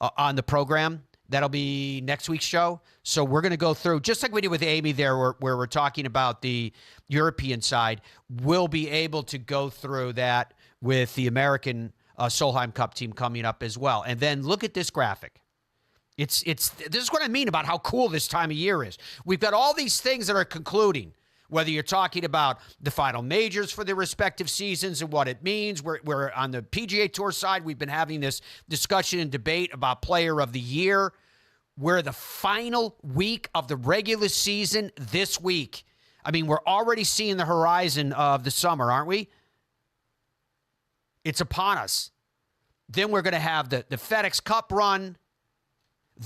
on the program. That'll be next week's show. So we're going to go through, just like we did with Amy there, where we're talking about the European side. We'll be able to go through that with the American Solheim Cup team coming up as well. And then look at this graphic. This is what I mean about how cool this time of year is. We've got all these things that are concluding, whether you're talking about the final majors for their respective seasons and what it means. We're on the PGA Tour side. We've been having this discussion and debate about player of the year. We're the final week of the regular season this week. I mean, we're already seeing the horizon of the summer, aren't we? It's upon us. Then we're going to have the FedEx Cup run.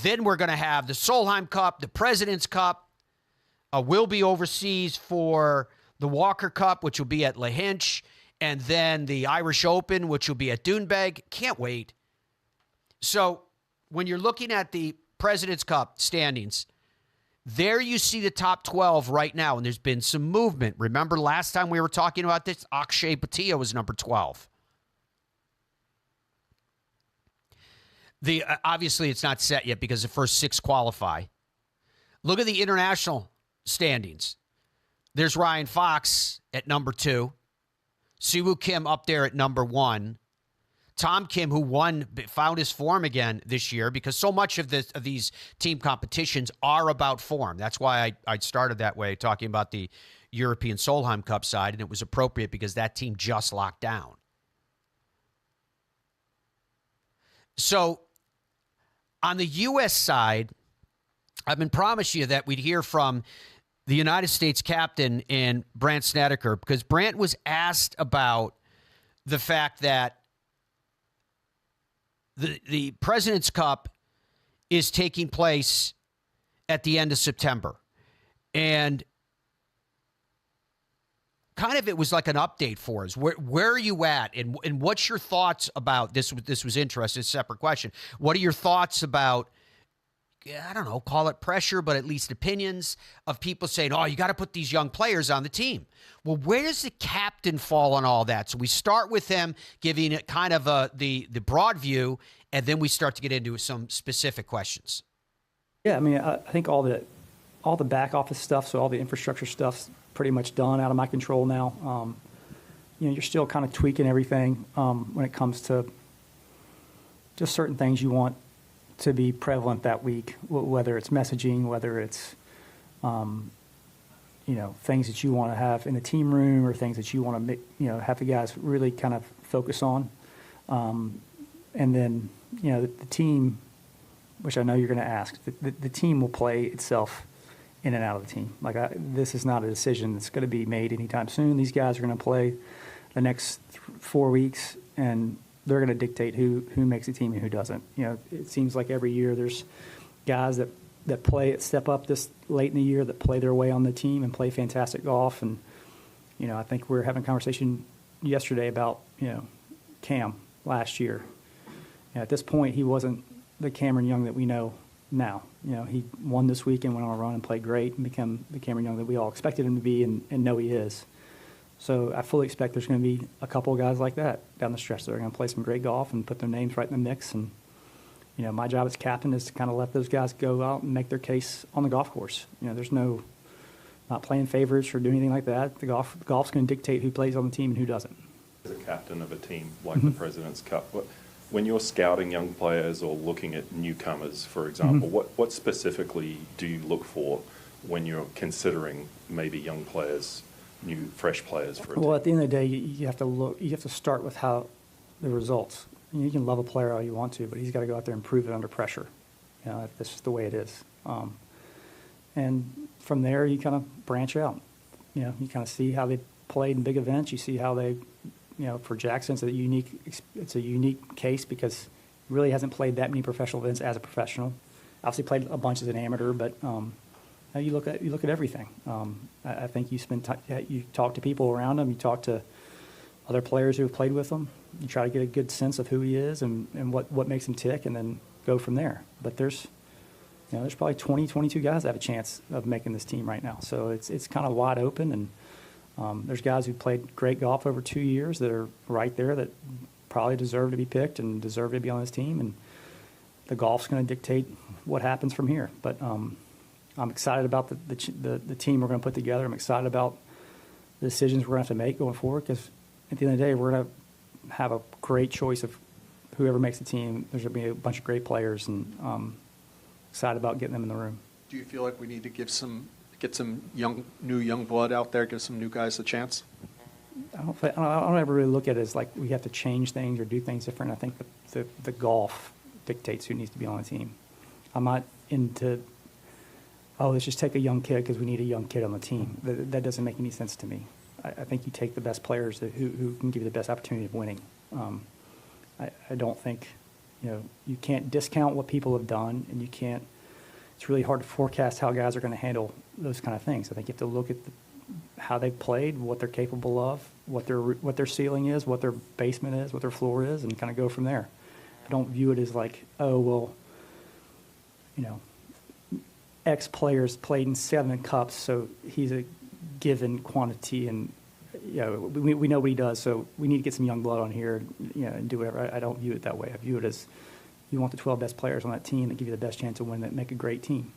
Then we're going to have the Solheim Cup, the President's Cup. We'll be overseas for the Walker Cup, which will be at Lahinch, and then the Irish Open, which will be at Doonbeg. Can't wait. So when you're looking at the President's Cup standings, there you see the top 12 right now, and there's been some movement. Remember last time we were talking about this, Akshay Bhatia was number 12. Obviously, it's not set yet because the first 6 qualify. Look at the international standings. There's Ryan Fox at number 2. Siwoo Kim up there at number 1. Tom Kim, who found his form again this year because so much of these team competitions are about form. That's why I started that way, talking about the European Solheim Cup side, and it was appropriate because that team just locked down. So on the U.S. side, I've been promising you that we'd hear from the United States captain and Brandt Snedeker because Brandt was asked about the fact that the President's Cup is taking place at the end of September. And kind of it was like an update for us. Where are you at? And what's your thoughts about this? This was interesting, a separate question. What are your thoughts about, I don't know, call it pressure, but at least opinions of people saying, oh, you got to put these young players on the team. Well, where does the captain fall on all that? So we start with him giving it kind of the broad view, and then we start to get into some specific questions. Yeah, I mean, I think all the back office stuff, so all the infrastructure stuff's pretty much done, out of my control now. You're still kind of tweaking everything when it comes to just certain things you want to be prevalent that week, whether it's messaging, whether it's, things that you want to have in the team room or things that you want to, have the guys really kind of focus on. And then, the team, which I know you're going to ask, the team will play itself in and out of the team. Like, this is not a decision that's going to be made anytime soon. These guys are going to play the next 4 weeks, and they're going to dictate who makes the team and who doesn't. You know, it seems like every year there's guys that step up this late in the year that play their way on the team and play fantastic golf. And, you know, I think we were having a conversation yesterday about, you know, Cam last year. You know, at this point, he wasn't the Cameron Young that we know now. You know, he won this weekend, went on a run and played great and become the Cameron Young that we all expected him to be and know he is. So I fully expect there's going to be a couple of guys like that down the stretch that are going to play some great golf and put their names right in the mix. And, you know, my job as captain is to kind of let those guys go out and make their case on the golf course. You know, there's not playing favorites or doing anything like that. The golf's going to dictate who plays on the team and who doesn't. As a captain of a team like the President's Cup, when you're scouting young players or looking at newcomers, for example, what specifically do you look for when you're considering maybe young players, new, fresh players for a team? Well, at the end of the day, you have to start with how the results. You can love a player all you want to, but he's got to go out there and prove it under pressure. You know, that's just the way it is. And from there, you kind of branch out. You know, you kind of see how they played in big events. You see how they, you know, for Jackson, it's a unique case because he really hasn't played that many professional events as a professional. Obviously, played a bunch as an amateur, but you look at everything. I think you talk to people around him. You talk to other players who have played with him. You try to get a good sense of who he is and what makes him tick, and then go from there. But there's probably 20, 22 guys that have a chance of making this team right now. So it's kind of wide open, and there's guys who played great golf over 2 years that are right there that probably deserve to be picked and deserve to be on this team. And the golf's going to dictate what happens from here. But I'm excited about the team we're going to put together. I'm excited about the decisions we're going to have to make going forward because at the end of the day, we're going to have a great choice of whoever makes the team. There's going to be a bunch of great players, and excited about getting them in the room. Do you feel like we need to get some new young blood out there, give some new guys a chance? I don't ever really look at it as like we have to change things or do things different. I think the golf dictates who needs to be on the team. I'm not into, let's just take a young kid because we need a young kid on the team. That doesn't make any sense to me. I think you take the best players who can give you the best opportunity of winning. I don't think, you can't discount what people have done, and it's really hard to forecast how guys are going to handle those kind of things. I think you have to look at how they've played, what they're capable of, what their ceiling is, what their basement is, what their floor is, and kind of go from there. I don't view it as like, X players played in 7 cups, so he's a given quantity, and we know what he does, so we need to get some young blood on here, and do whatever. I don't view it that way. I view it as you want the 12 best players on that team that give you the best chance to win, that make a great team.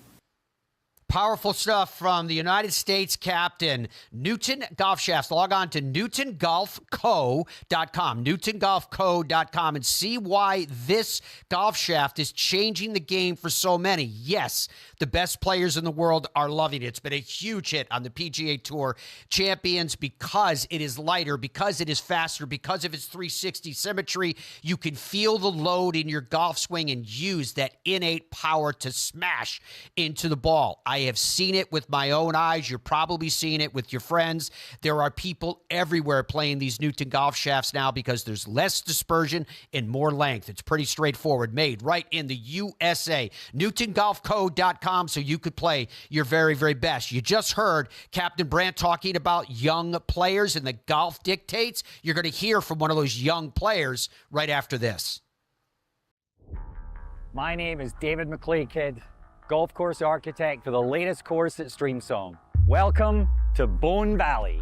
Powerful stuff from the United States captain, Newton Golf Shafts. Log on to newtongolfco.com, newtongolfco.com, and see why this golf shaft is changing the game for so many. Yes, the best players in the world are loving it. It's been a huge hit on the PGA Tour champions because it is lighter, because it is faster, because of its 360 symmetry. You can feel the load in your golf swing and use that innate power to smash into the ball. I have seen it with my own eyes. You're probably seeing it with your friends. There are people everywhere playing these Newton golf shafts now because there's less dispersion and more length. It's pretty straightforward. Made right in the USA. NewtonGolfCo.com, so you could play your very, very best. You just heard Captain Brandt talking about young players and the golf dictates. You're going to hear from one of those young players right after this. My name is David McClay, golf course architect for the latest course at Streamsong. Welcome to Bone Valley.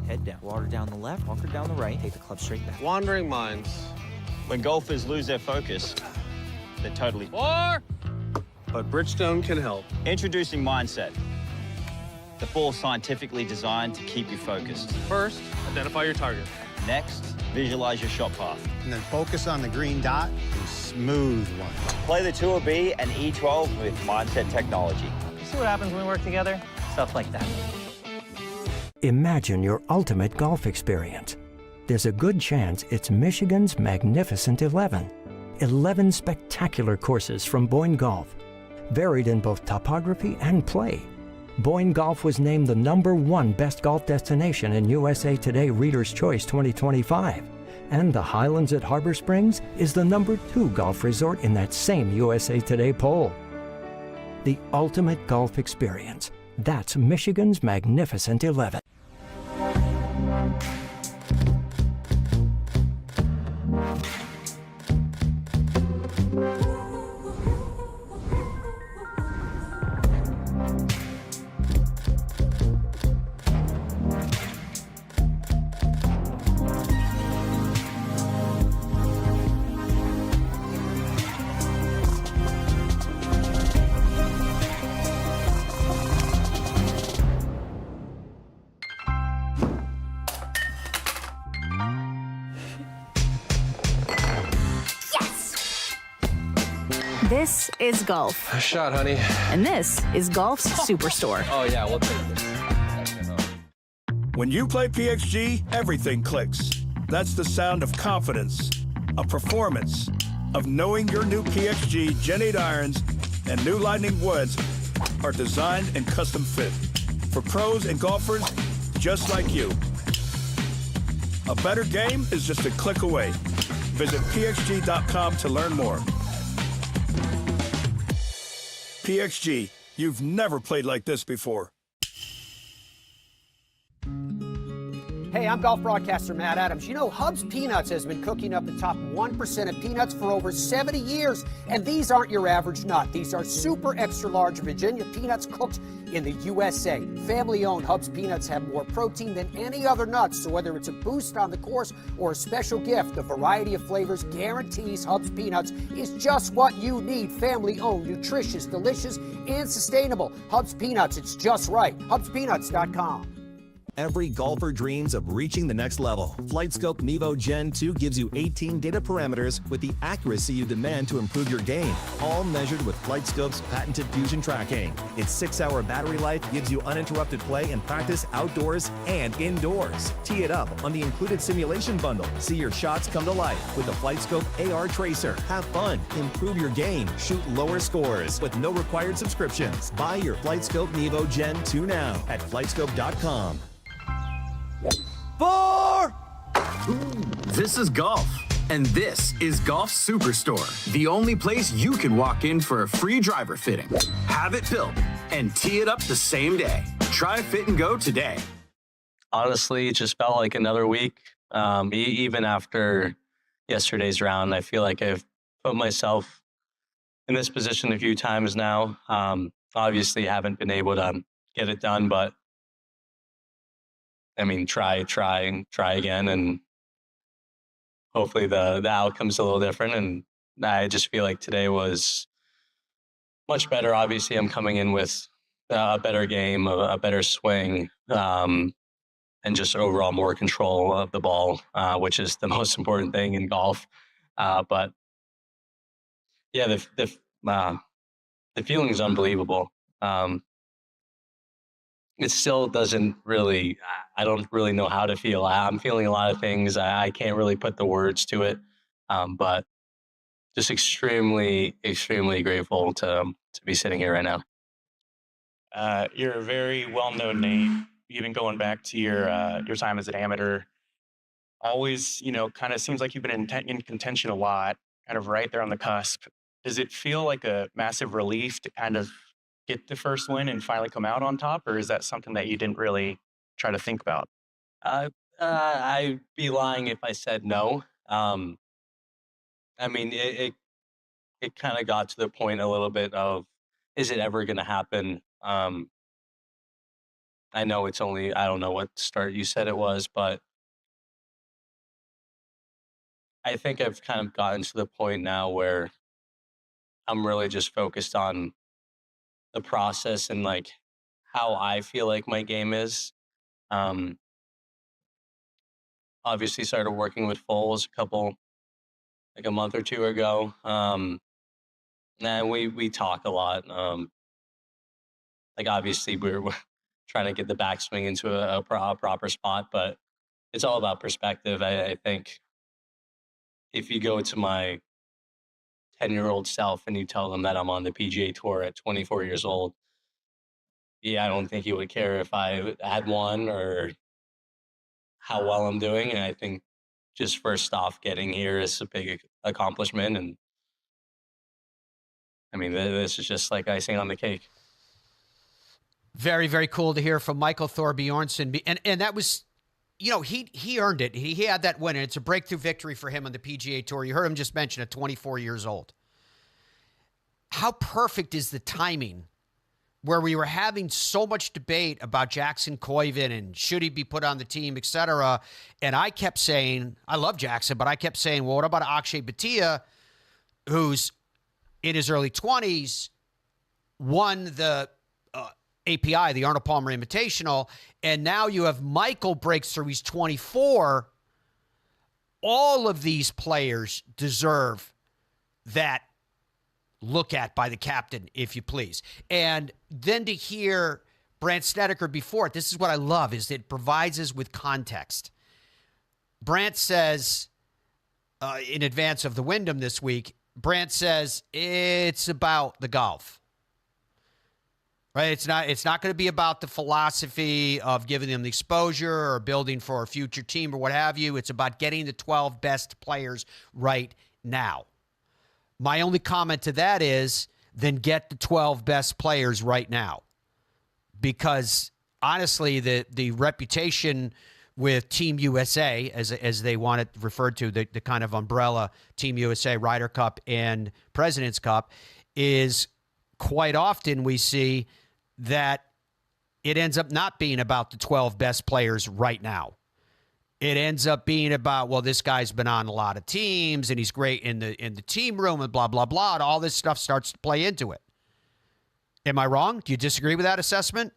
Head down, water down the left, bunker down the right, take the club straight back. Wandering minds. When golfers lose their focus, they're totally... But Bridgestone can help. Introducing Mindset. The ball scientifically designed to keep you focused. First, identify your target. Next, visualize your shot path. And then focus on the green dot and smooth one. Play the Tour B and E12 with Mindset technology. See what happens when we work together? Stuff like that. Imagine your ultimate golf experience. There's a good chance it's Michigan's Magnificent 11. 11 spectacular courses from Boyne Golf, varied in both topography and play. Boyne Golf was named the #1 best golf destination in USA Today Reader's Choice 2025. And the Highlands at Harbor Springs is the #2 golf resort in that same USA Today poll. The ultimate golf experience. That's Michigan's Magnificent 11. This is golf. Nice shot, honey. And this is Golf's Superstore. Oh, yeah, we'll take this. When you play PXG, everything clicks. That's the sound of confidence, of performance, of knowing your new PXG Gen 8 irons and new Lightning woods are designed and custom fit for pros and golfers just like you. A better game is just a click away. Visit pxg.com to learn more. PXG, you've never played like this before. Hey, I'm golf broadcaster Matt Adams. You know, Hub's Peanuts has been cooking up the top 1% of peanuts for over 70 years. And these aren't your average nut. These are super extra large Virginia peanuts cooked in the USA. Family-owned Hub's Peanuts have more protein than any other nuts. So whether it's a boost on the course or a special gift, the variety of flavors guarantees Hub's Peanuts is just what you need. Family-owned, nutritious, delicious, and sustainable. Hub's Peanuts, it's just right. HubsPeanuts.com. Every golfer dreams of reaching the next level. FlightScope Mevo Gen 2 gives you 18 data parameters with the accuracy you demand to improve your game, all measured with FlightScope's patented fusion tracking. Its 6-hour battery life gives you uninterrupted play and practice outdoors and indoors. Tee it up on the included simulation bundle. See your shots come to life with the FlightScope AR Tracer. Have fun, improve your game, shoot lower scores with no required subscriptions. Buy your FlightScope Mevo Gen 2 now at FlightScope.com. 4! This is golf, and this is Golf Superstore, the only place you can walk in for a free driver fitting, have it built, and tee it up the same day. Try Fit and Go today. Honestly, it just felt like another week. Even after yesterday's round, I feel like I've put myself in this position a few times now. Obviously, haven't been able to get it done, but I mean, try again, and hopefully the outcome's a little different. And I just feel like today was much better. Obviously, I'm coming in with a better game, a better swing, and just overall more control of the ball, which is the most important thing in golf. But yeah, the feeling is unbelievable. It still doesn't really, I don't really know how to feel. I'm feeling a lot of things. I can't really put the words to it, but just extremely, extremely grateful to be sitting here right now. You're a very well-known name, even going back to your time as an amateur. Always, kind of seems like you've been in contention a lot, kind of right there on the cusp. Does it feel like a massive relief to kind of get the first win and finally come out on top, or is that something that you didn't really try to think about? I'd be lying if I said no. I mean, it kind of got to the point a little bit of, is it ever going to happen? I know it's only, I don't know what start you said it was, but I think I've kind of gotten to the point now where I'm really just focused on the process and like how I feel like my game is. obviously started working with Foles like a month or two ago. And we talk a lot. Like obviously we're trying to get the backswing into a proper spot, but it's all about perspective. I think if you go to my 10-year-old self and you tell them that I'm on the PGA Tour at 24 years old, yeah, I don't think he would care if I had won or how well I'm doing. And I think just first off, getting here is a big accomplishment. And I mean, this is just like icing on the cake. Very, very cool to hear from Michael Thorbjornsen. And that was, he earned it. He had that win, and it's a breakthrough victory for him on the PGA Tour. You heard him just mention at 24 years old. How perfect is the timing where we were having so much debate about Jackson Koivin and should he be put on the team, et cetera. And I kept saying, I love Jackson, but I kept saying, well, what about Akshay Bhatia, who's in his early 20s, won the API, the Arnold Palmer Invitational, and now you have Michael breaks through. He's 24. All of these players deserve that look at by the captain, if you please. And then to hear Brandt Snedeker before it, this is what I love, is it provides us with context. Brandt says, in advance of the Wyndham this week, Brandt says, it's about the golf. Right? It's not going to be about the philosophy of giving them the exposure or building for a future team or what have you. It's about getting the 12 best players right now. My only comment to that is, then get the 12 best players right now. Because honestly, the reputation with Team USA, as they want it referred to, the kind of umbrella Team USA, Ryder Cup and President's Cup, is quite often we see that it ends up not being about the 12 best players right now. It ends up being about, well, this guy's been on a lot of teams and he's great in the team room and blah, blah, blah. And all this stuff starts to play into it. Am I wrong? Do you disagree with that assessment?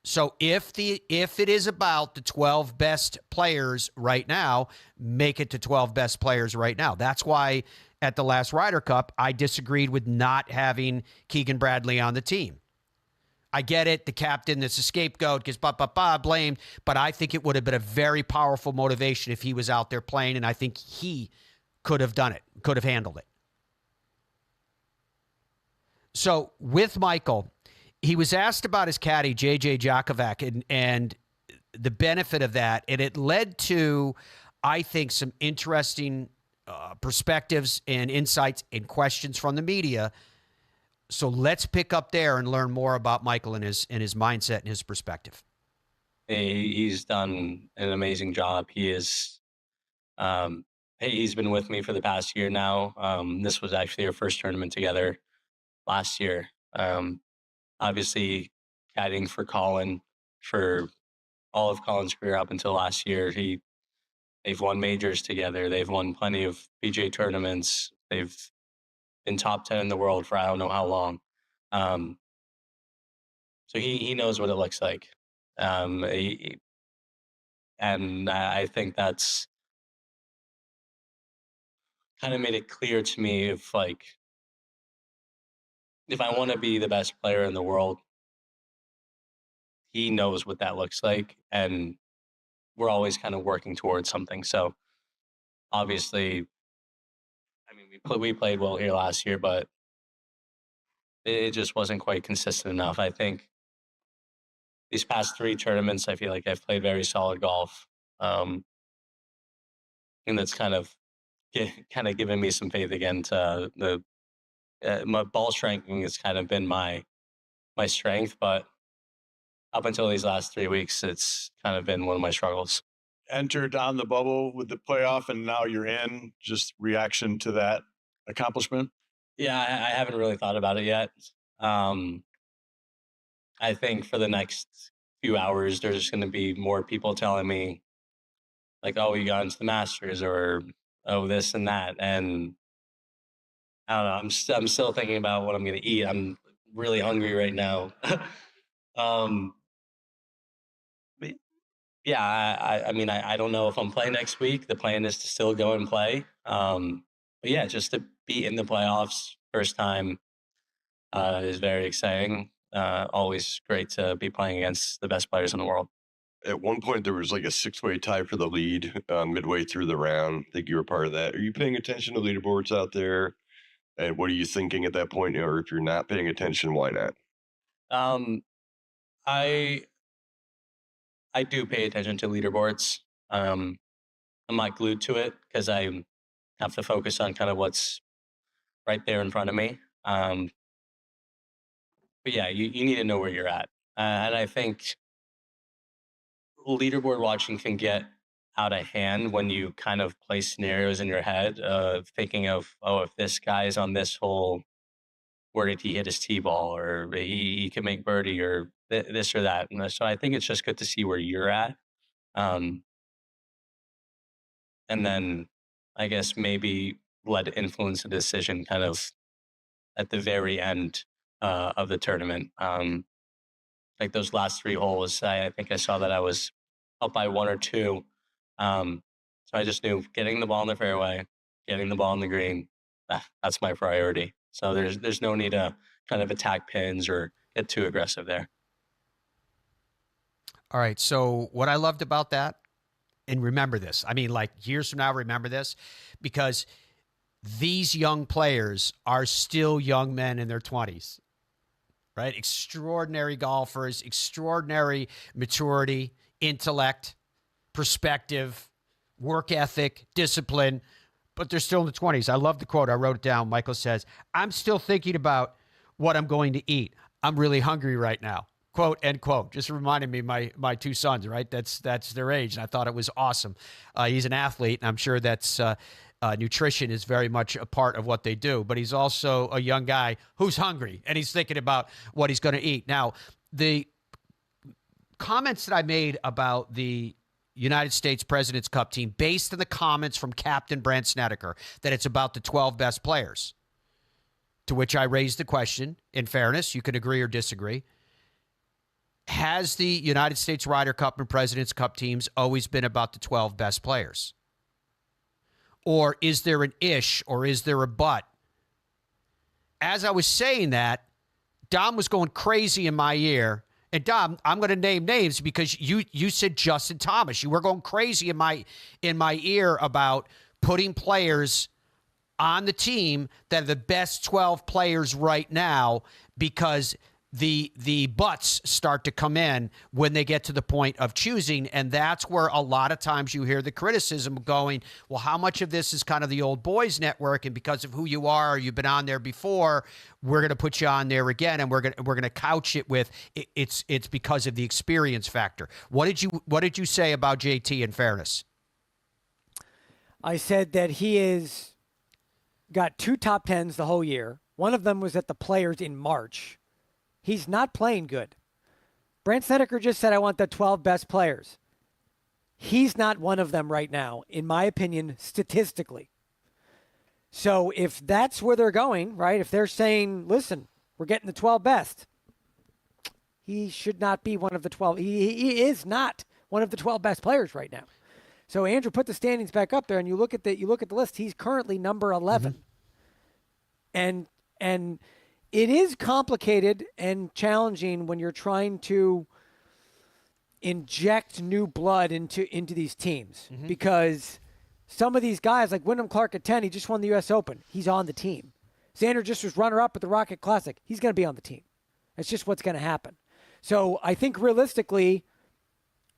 So if it is about the 12 best players right now, make it to 12 best players right now. That's why at the last Ryder Cup, I disagreed with not having Keegan Bradley on the team. I get it. The captain, that's a scapegoat, gets blamed. But I think it would have been a very powerful motivation if he was out there playing, and I think he could have done it, could have handled it. So with Michael, he was asked about his caddy, J.J. Jakovac, and the benefit of that. And it led to, I think, some interesting perspectives and insights and questions from the media. So let's pick up there and learn more about Michael and his mindset and his perspective. He's done an amazing job. He is, he's been with me for the past year now. This was actually our first tournament together last year. Obviously, caddying for Colin for all of Colin's career up until last year. They've won majors together. They've won plenty of PGA tournaments. They've been top 10 in the world for I don't know how long. So he knows what it looks like. And I think that's kind of made it clear to me if I want to be the best player in the world, he knows what that looks like. And we're always kind of working towards something. So obviously, I mean, we played well here last year, but it just wasn't quite consistent enough. I think these past 3 tournaments, I feel like I've played very solid golf. And that's kind of given me some faith again to my ball striking has kind of been my strength, but up until these last 3 weeks, it's kind of been one of my struggles. Entered on the bubble with the playoff, and now you're in. Just reaction to that accomplishment? Yeah, I haven't really thought about it yet. I think for the next few hours, there's just going to be more people telling me, like, oh, you got into the Masters, or oh, this and that. And I don't know. I'm still thinking about what I'm going to eat. I'm really hungry right now. Yeah, I mean, I don't know if I'm playing next week. The plan is to still go and play. But yeah, just to be in the playoffs first time is very exciting. Always great to be playing against the best players in the world. At one point, there was like a 6-way tie for the lead midway through the round. I think you were part of that. Are you paying attention to leaderboards out there? And what are you thinking at that point? Or if you're not paying attention, why not? Um, I I do pay attention to leaderboards. I'm not glued to it because I have to focus on kind of what's right there in front of me. But yeah, you need to know where you're at. And I think leaderboard watching can get out of hand when you kind of play scenarios in your head of thinking of, oh, if this guy's on this hole, where did he hit his tee ball, or he can make birdie, or this or that. And so I think it's just good to see where you're at. Um, and then I guess maybe let it influence the decision kind of at the very end of the tournament. Like those last 3 holes, I think I saw that I was up by 1 or 2. So I just knew getting the ball in the fairway, getting the ball in the green, that's my priority. So there's no need to kind of attack pins or get too aggressive there. All right. So what I loved about that, and remember this, I mean, like years from now, remember this, because these young players are still young men in their 20s, right? Extraordinary golfers, extraordinary maturity, intellect, perspective, work ethic, discipline, but they're still in the 20s. I love the quote. I wrote it down. Michael says, I'm still thinking about what I'm going to eat. I'm really hungry right now. Quote, end quote. Just reminded me my 2 sons, right? That's their age, and I thought it was awesome. He's an athlete, and I'm sure that's nutrition is very much a part of what they do. But he's also a young guy who's hungry, and he's thinking about what he's going to eat. Now, the comments that I made about the United States President's Cup team, based on the comments from Captain Brandt Snedeker, that it's about the 12 best players, to which I raised the question, in fairness, you could agree or disagree. Has the United States Ryder Cup and President's Cup teams always been about the 12 best players? Or is there an ish, or is there a but? As I was saying that, Dom was going crazy in my ear. And Dom, I'm going to name names because you said Justin Thomas. You were going crazy in my ear about putting players on the team that are the best 12 players right now, because the buts start to come in when they get to the point of choosing. And that's where a lot of times you hear the criticism going, well, how much of this is kind of the old boys network, and because of who you are, or you've been on there before, we're going to put you on there again, and we're going to couch it with it's because of the experience factor. What did you say about JT in fairness? I said that he is got 2 top 10s the whole year. One of them was at the Players in March. He's not playing good. Brandt Snedeker just said, I want the 12 best players. He's not one of them right now, in my opinion, statistically. So if that's where they're going, right, if they're saying, listen, we're getting the 12 best, he should not be one of the 12. He is not one of the 12 best players right now. So Andrew, put the standings back up there, and you look at the list. He's currently number 11. Mm-hmm. And it is complicated and challenging when you're trying to inject new blood into these teams, because some of these guys, like Wyndham Clark at 10, he just won the U.S. Open. He's on the team. Xander just was runner-up at the Rocket Classic. He's going to be on the team. That's just what's going to happen. So I think realistically,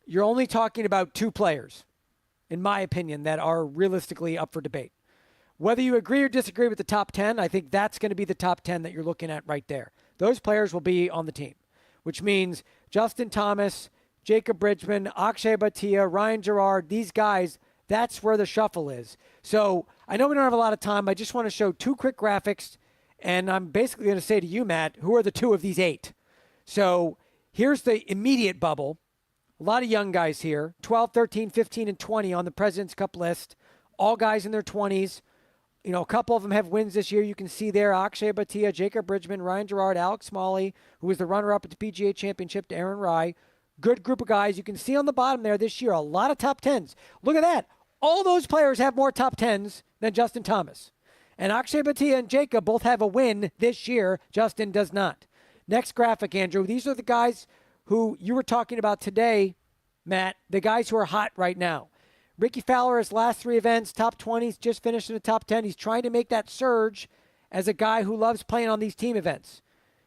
you're only talking about 2 players, in my opinion, that are realistically up for debate. Whether you agree or disagree with the top 10, I think that's going to be the top 10 that you're looking at right there. Those players will be on the team, which means Justin Thomas, Jacob Bridgman, Akshay Bhatia, Ryan Gerard, these guys, that's where the shuffle is. So I know we don't have a lot of time. I just want to show 2 quick graphics, and I'm basically going to say to you, Matt, who are the 2 of these 8? So here's the immediate bubble. A lot of young guys here, 12, 13, 15, and 20 on the President's Cup list, all guys in their 20s. You know, a couple of them have wins this year. You can see there Akshay Bhatia, Jacob Bridgman, Ryan Gerard, Alex Smalley, who was the runner-up at the PGA Championship to Aaron Rai. good group of guys. You can see on the bottom there this year, a lot of top 10s. Look at that. All those players have more top 10s than Justin Thomas. And Akshay Bhatia and Jacob both have a win this year. Justin does not. Next graphic, Andrew. These are the guys who you were talking about today, Matt, the guys who are hot right now. Ricky Fowler, his last 3 events, top 20s, just finished in the top 10. He's trying to make that surge as a guy who loves playing on these team events.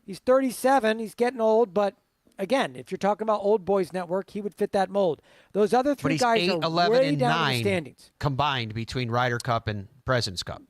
He's 37. He's getting old, but again, if you're talking about old boys network, he would fit that mold. Those other 3 guys 8, are 11, way and down 9 in the standings. combined between Ryder Cup and President's Cup.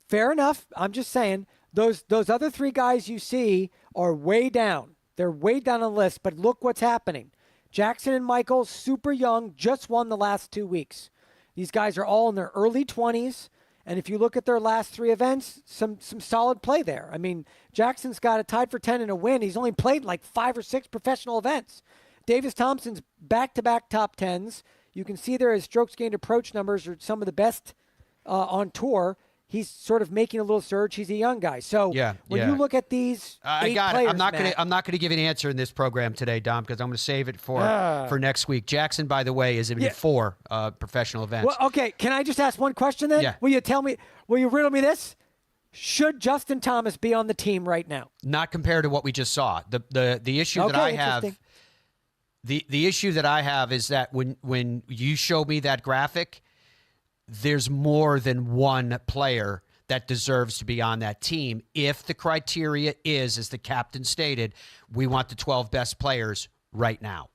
Fair enough. I'm just saying those other 3 guys you see are way down. They're way down on the list, but look what's happening. Jackson and Michael, super young, just won the last 2 weeks. These guys are all in their early 20s, and if you look at their last 3 events, some solid play there. I mean, Jackson's got a tied for 10 and a win. He's only played like 5 or 6 professional events. Davis Thompson's back-to-back top 10s. You can see there his strokes gained approach numbers are some of the best on tour. He's sort of making a little surge. He's a young guy. So when you look at these I 8 got players, it. I'm not gonna give you an answer in this program today, Dom, because I'm gonna save it for next week. Jackson, by the way, is in 4 professional events. Well, okay, can I just ask one question then? Yeah. Will you riddle me this? Should Justin Thomas be on the team right now? Not compared to what we just saw. The issue that I have, the issue that I have is that when you show me that graphic, there's more than one player that deserves to be on that team. If the criteria is, as the captain stated, we want the 12 best players right now.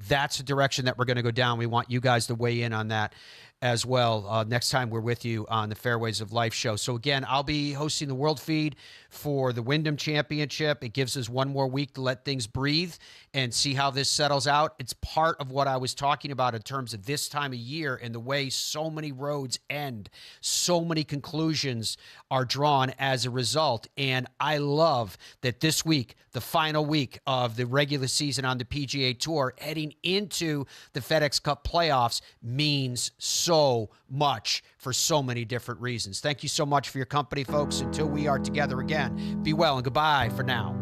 That's the direction that we're going to go down. We want you guys to weigh in on that as well next time we're with you on the Fairways of Life show. So again, I'll be hosting the World Feed for the Wyndham Championship. It gives us one more week to let things breathe and see how this settles out. It's part of what I was talking about in terms of this time of year and the way so many roads end, so many conclusions are drawn as a result. And I love that this week, the final week of the regular season on the PGA Tour, heading into the FedEx Cup playoffs means so much for so many different reasons. Thank you so much for your company, folks. Until we are together again, be well and goodbye for now.